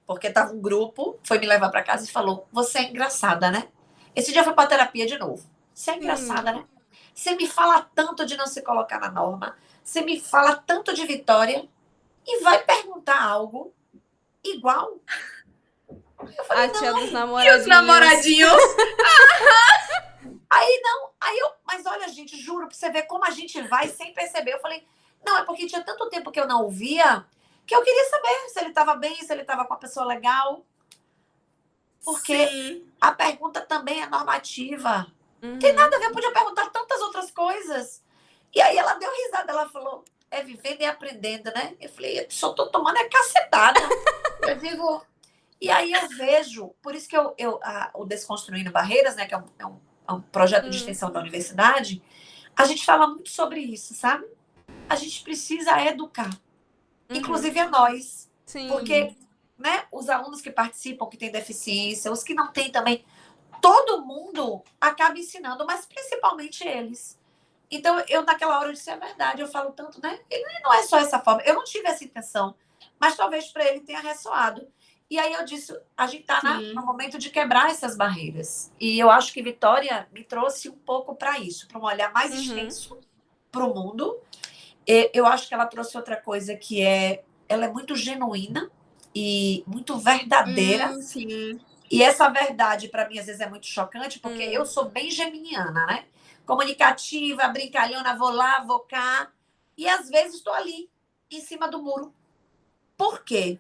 porque tava um grupo, foi me levar para casa e falou, você é engraçada, né? Esse dia foi pra terapia de novo. Você é engraçada, né? Você me fala tanto de não se colocar na norma. Você me fala tanto de Vitória e vai perguntar algo igual. Eu falei, A tia dos E namoradinhos. os namoradinhos? Mas olha, gente, juro, pra você ver como a gente vai sem perceber. Eu falei, não, é porque tinha tanto tempo que eu não ouvia que eu queria saber se ele estava bem, se ele estava com a pessoa legal. Porque a pergunta também é normativa. Tem nada a ver, eu podia perguntar tantas outras coisas. E aí ela deu risada, ela falou, é vivendo e aprendendo, né? Eu falei, só tô tomando a cacetada. Eu digo... E aí eu vejo, por isso que o Desconstruindo Barreiras, né, que é um projeto de extensão da universidade, a gente fala muito sobre isso, sabe? A gente precisa educar, inclusive a nós. Porque, né, os alunos que participam, que têm deficiência, os que não têm também, todo mundo acaba ensinando, mas principalmente eles. Então, eu naquela hora eu disse, é verdade, eu falo tanto, né? Ele não é só essa forma. Eu não tive essa intenção, mas talvez para ele tenha ressoado. E aí eu disse, a gente está no momento de quebrar essas barreiras. E eu acho que Vitória me trouxe um pouco para isso, para um olhar mais extenso para o mundo. Eu acho que ela trouxe outra coisa que ela é muito genuína e muito verdadeira. E essa verdade, para mim, às vezes é muito chocante, porque eu sou bem geminiana, né? Comunicativa, brincalhona, vou lá, vou cá. E às vezes estou ali, em cima do muro. Por quê?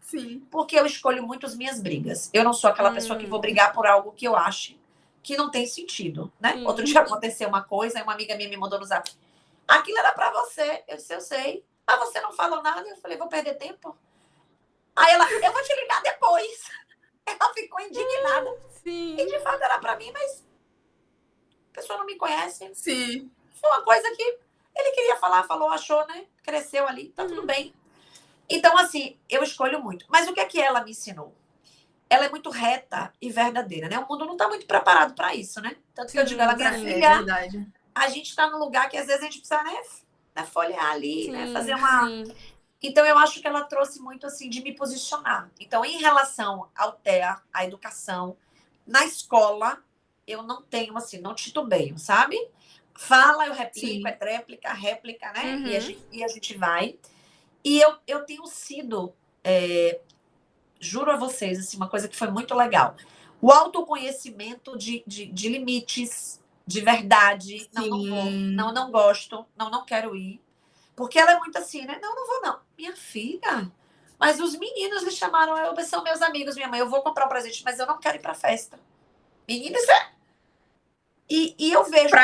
Porque eu escolho muito as minhas brigas. Eu não sou aquela pessoa que vou brigar por algo que eu acho que não tem sentido, né? Outro dia aconteceu uma coisa, uma amiga minha me mandou no zap. Aquilo era pra você. Eu disse, eu sei. Mas você não falou nada. Eu falei, vou perder tempo. Aí ela, eu vou te ligar depois. Ela ficou indignada. Sim. E de fato era pra mim, mas a pessoa não me conhece. Sim. Foi uma coisa que ele queria falar, falou, achou, né? Cresceu ali, tá tudo bem. Então, assim, eu escolho muito. Mas o que é que ela me ensinou? Ela é muito reta e verdadeira, né? O mundo não tá muito preparado para isso, né? Tanto que eu digo, ela, minha É filha, verdade. a gente tá num lugar que às vezes a gente precisa, né, folhear ali, né? Fazer uma... Sim. Então, eu acho que ela trouxe muito, assim, de me posicionar. Então, em relação ao TEA, à educação, na escola, eu não tenho, assim, não titubeio, sabe? Fala, eu replico, Sim. é réplica, né? Uhum. E a gente vai. E eu tenho sido, juro a vocês, assim, uma coisa que foi muito legal. O autoconhecimento de limites, de verdade. Não, não vou. Sim. Não gosto. Não quero ir. Porque ela é muito assim, né? Não vou, não. Minha filha, mas os meninos lhe chamaram, são meus amigos, minha mãe, eu vou comprar um presente, mas eu não quero ir pra festa. Meninos, E eu vejo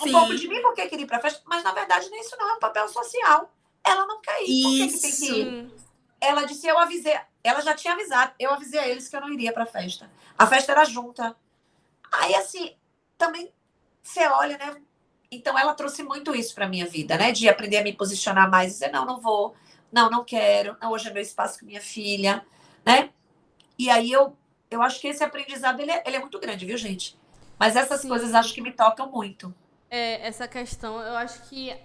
um pouco de mim porque queria ir pra festa, mas na verdade nem isso não é um papel social. Ela não quer ir. Por que tem que ir? Ela disse, eu avisei. Ela já tinha avisado. Eu avisei a eles que eu não iria pra festa. A festa era junta. Aí, assim, também você olha, né? Então, ela trouxe muito isso pra minha vida, né? De aprender a me posicionar mais. Dizer, não vou. Não quero. Não, hoje é meu espaço com minha filha, né? E aí, eu acho que esse aprendizado, ele é muito grande, viu, gente? Mas essas coisas acho que me tocam muito. Essa questão, eu acho que...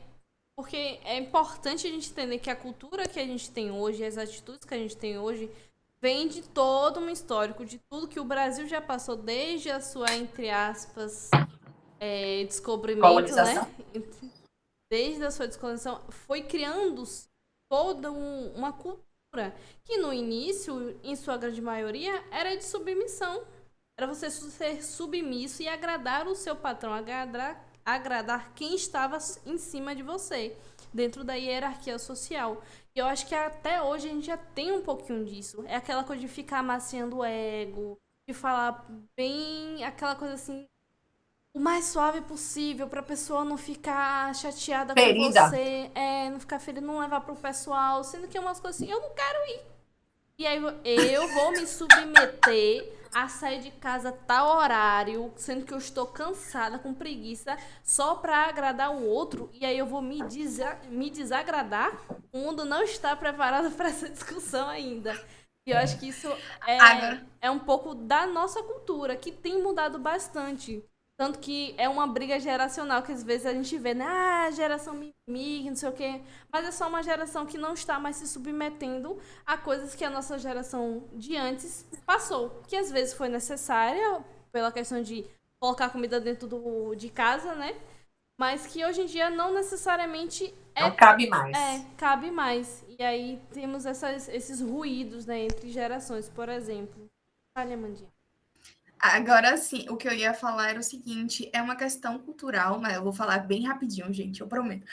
Porque é importante a gente entender que a cultura que a gente tem hoje, as atitudes que a gente tem hoje, vem de todo um histórico, de tudo que o Brasil já passou desde a sua, entre aspas, descobrimento, né? Desde a sua descolonização, foi criando toda uma cultura que no início, em sua grande maioria, era de submissão. Era você ser submisso e agradar o seu patrão, agradar quem estava em cima de você, dentro da hierarquia social. E eu acho que até hoje a gente já tem um pouquinho disso. É aquela coisa de ficar amaciando o ego, de falar bem, aquela coisa assim, o mais suave possível, pra pessoa não ficar chateada Ferida. com você, não ficar ferida, não levar pro pessoal, sendo que é umas coisas assim, eu não quero ir. E aí eu vou me submeter a sair de casa a tal horário, sendo que eu estou cansada, com preguiça, só pra agradar o outro. E aí eu vou me desagradar. O mundo não está preparado para essa discussão ainda. E eu acho que isso é um pouco da nossa cultura, que tem mudado bastante. Tanto que é uma briga geracional que às vezes a gente vê, né? Ah, geração mimimi, não sei o quê. Mas é só uma geração que não está mais se submetendo a coisas que a nossa geração de antes passou. Que às vezes foi necessária pela questão de colocar comida dentro de casa, né? Mas que hoje em dia não necessariamente não cabe mais. Cabe mais. E aí temos esses ruídos, né, entre gerações, por exemplo. Olha, Mandinha. Agora, sim, o que eu ia falar era o seguinte, é uma questão cultural, mas eu vou falar bem rapidinho, gente, eu prometo.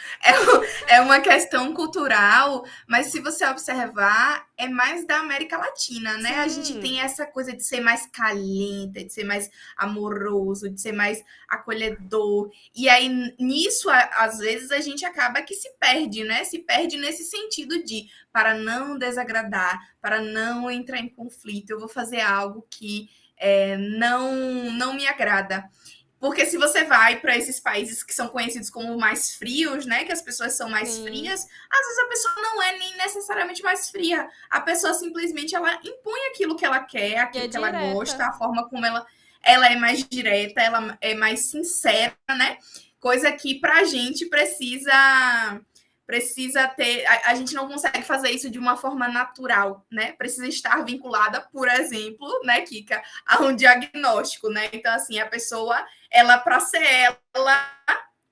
É uma questão cultural, mas se você observar, é mais da América Latina, né? Sim. A gente tem essa coisa de ser mais caliente, de ser mais amoroso, de ser mais acolhedor. E aí, nisso, às vezes, a gente acaba que se perde, né? Se perde nesse sentido de, para não desagradar, para não entrar em conflito, eu vou fazer algo que não me agrada. Porque se você vai para esses países que são conhecidos como mais frios, né? Que as pessoas são mais frias, às vezes a pessoa não é nem necessariamente mais fria. A pessoa simplesmente ela impõe aquilo que ela quer, aquilo que ela gosta, a forma como ela é mais direta, ela é mais sincera, né? Coisa que pra gente precisa ter, a gente não consegue fazer isso de uma forma natural, né? Precisa estar vinculada, por exemplo, né, Kika, a um diagnóstico, né? Então, assim, a pessoa, ela, para ser ela,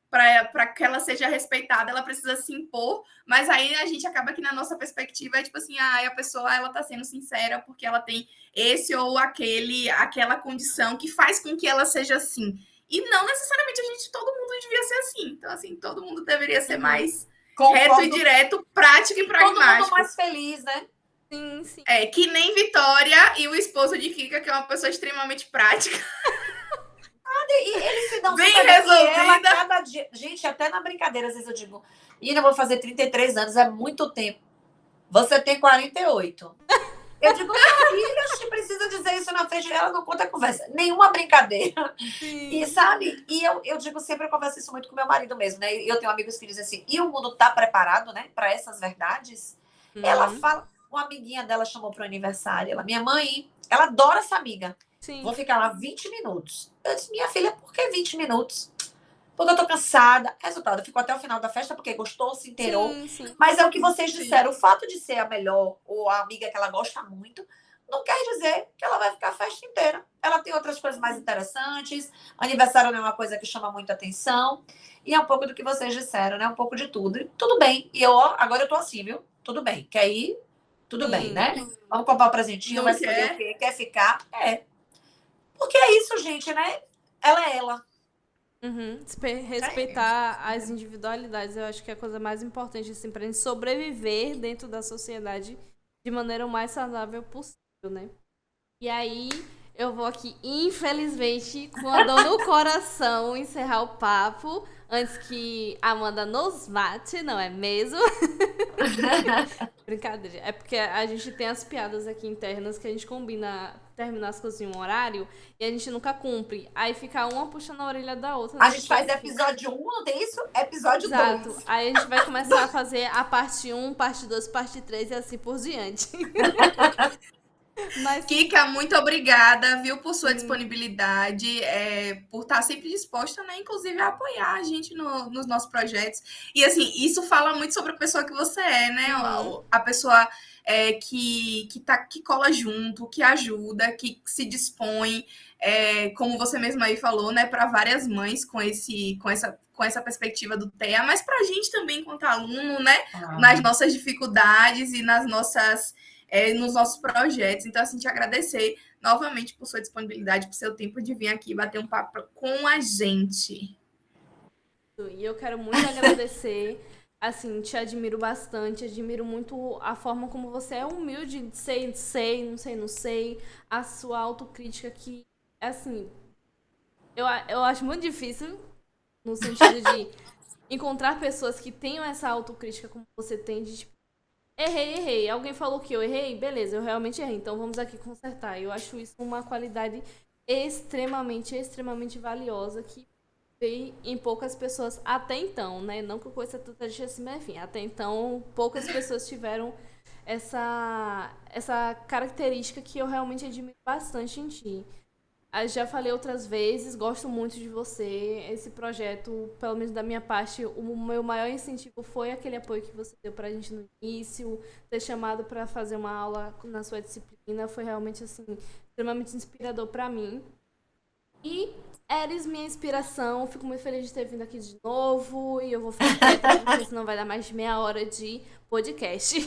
para que ela seja respeitada, ela precisa se impor, mas aí a gente acaba que na nossa perspectiva é tipo assim, a pessoa, ela tá sendo sincera porque ela tem esse ou aquela condição que faz com que ela seja assim. E não necessariamente todo mundo devia ser assim. Então, assim, todo mundo deveria ser mais reto e direto, prático e pragmático. Todo mundo mais feliz, né? Sim, sim. Que nem Vitória e o esposo de Kika, que é uma pessoa extremamente prática. E eles se dão bem resolvida. Ela, cada dia... Gente, até na brincadeira, às vezes eu digo, eu vou fazer 33 anos, é muito tempo. Você tem 48. Eu digo, filha, na frente dela, não conta conversa. Nenhuma brincadeira. Sim. E sabe? E eu digo sempre, eu converso isso muito com meu marido mesmo, né? E eu tenho amigos que dizem assim, e o mundo tá preparado, né? Para essas verdades? Ela fala, uma amiguinha dela chamou para o aniversário. Ela, minha mãe, ela adora essa amiga. Sim. Vou ficar lá 20 minutos. Eu disse, minha filha, por que 20 minutos? Porque eu tô cansada. Resultado, ficou até o final da festa porque gostou, se inteirou. Sim. Mas é o que vocês disseram. O fato de ser a melhor ou a amiga que ela gosta muito, não quer dizer que ela vai ficar a festa inteira. Ela tem outras coisas mais interessantes. Aniversário não é uma coisa que chama muita atenção. E é um pouco do que vocês disseram, né? Um pouco de tudo. E tudo bem. E agora eu tô assim, viu? Tudo bem. Quer ir? Tudo bem, né? Vamos comprar um presentinho, vai escolher o quê? Quer ficar? Porque é isso, gente, né? Ela é ela. Respeitar as individualidades, eu acho que é a coisa mais importante, assim, pra gente sobreviver dentro da sociedade de maneira o mais saudável possível, né? E aí, eu vou aqui, infelizmente, com a dor no coração, encerrar o papo, antes que a Amanda nos mate, não é mesmo? Brincadeira. É porque a gente tem as piadas aqui internas que a gente combina terminar as coisas em um horário e a gente nunca cumpre. Aí fica uma puxando a orelha da outra. A gente faz episódio 1, não tem isso? Episódio 2. Exato. Aí a gente vai começar a fazer a parte 1, parte 2, parte 3 e assim por diante. Mas... Kika, muito obrigada, viu, por sua disponibilidade, por estar sempre disposta, né, inclusive a apoiar a gente nos nossos projetos. E, assim, isso fala muito sobre a pessoa que você é, né? A pessoa que cola junto, que ajuda, que se dispõe, como você mesma aí falou, né, para várias mães com essa perspectiva do TEA, mas para a gente também, enquanto aluno, né, nas nossas dificuldades e nos nossos projetos. Então, assim, te agradecer novamente por sua disponibilidade, por seu tempo de vir aqui bater um papo com a gente. E eu quero muito agradecer, assim, te admiro bastante, admiro muito a forma como você é humilde, não sei, a sua autocrítica que, assim, eu acho muito difícil, no sentido de encontrar pessoas que tenham essa autocrítica como você tem, de tipo, errei. Alguém falou que eu errei? Beleza, eu realmente errei. Então vamos aqui consertar. Eu acho isso uma qualidade extremamente valiosa que veio em poucas pessoas até então, né? Não que eu conheça tanta gente assim, mas enfim, até então poucas pessoas tiveram essa característica que eu realmente admiro bastante em ti. Eu já falei outras vezes, gosto muito de você. Esse projeto, pelo menos da minha parte, o meu maior incentivo foi aquele apoio que você deu pra gente no início, ter chamado para fazer uma aula na sua disciplina, foi realmente, assim, extremamente inspirador pra mim. E eres minha inspiração, fico muito feliz de ter vindo aqui de novo, e eu vou ficar quieta, porque senão vai dar mais de meia hora de podcast.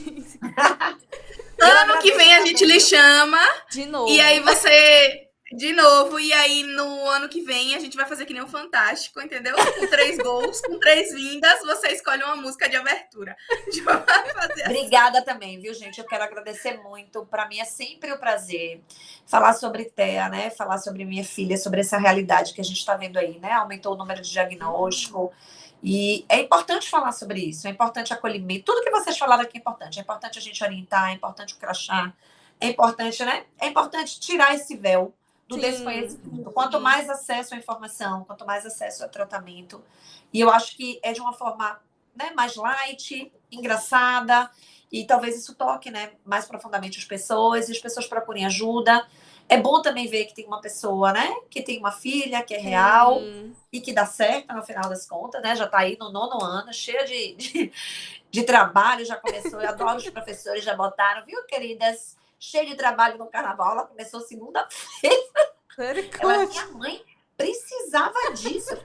Ano que vem a gente lhe chama. De novo. E aí você... De novo, e aí no ano que vem a gente vai fazer que nem um Fantástico, entendeu? Com 3 gols, com 3 vindas, você escolhe uma música de abertura. A gente vai fazer assim. Obrigada também, viu, gente? Eu quero agradecer muito. Para mim é sempre um prazer falar sobre TEA, né? Falar sobre minha filha, sobre essa realidade que a gente está vendo aí, né? Aumentou o número de diagnóstico. E é importante falar sobre isso, é importante acolhimento. Tudo que vocês falaram aqui é importante. É importante a gente orientar, é importante o crachá, é importante, né? É importante tirar esse véu do desconhecimento. Quanto mais acesso à informação, quanto mais acesso ao tratamento. E eu acho que é de uma forma, né, mais light, engraçada, e talvez isso toque, né, mais profundamente as pessoas, e as pessoas procurem ajuda. É bom também ver que tem uma pessoa, né, que tem uma filha, que é real, e que dá certo no final das contas, né, já está aí no 9º ano, cheia de trabalho, já começou, eu adoro os professores, já botaram, viu, queridas? Cheio de trabalho no carnaval, ela começou segunda-feira. Minha mãe precisava disso.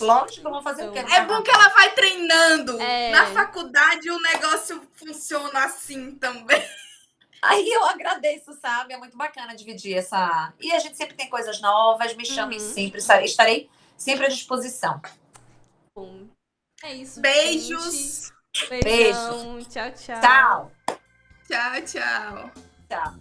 Lógico, vamos fazer o quê? É bom que ela vai treinando. Na faculdade o negócio funciona assim também. Aí eu agradeço, sabe? É muito bacana dividir essa... E a gente sempre tem coisas novas, me chamem sempre, estarei sempre à disposição. Bom, é isso, beijos. Gente. Beijão. Tchau. Tchau. Tchau. Tchau.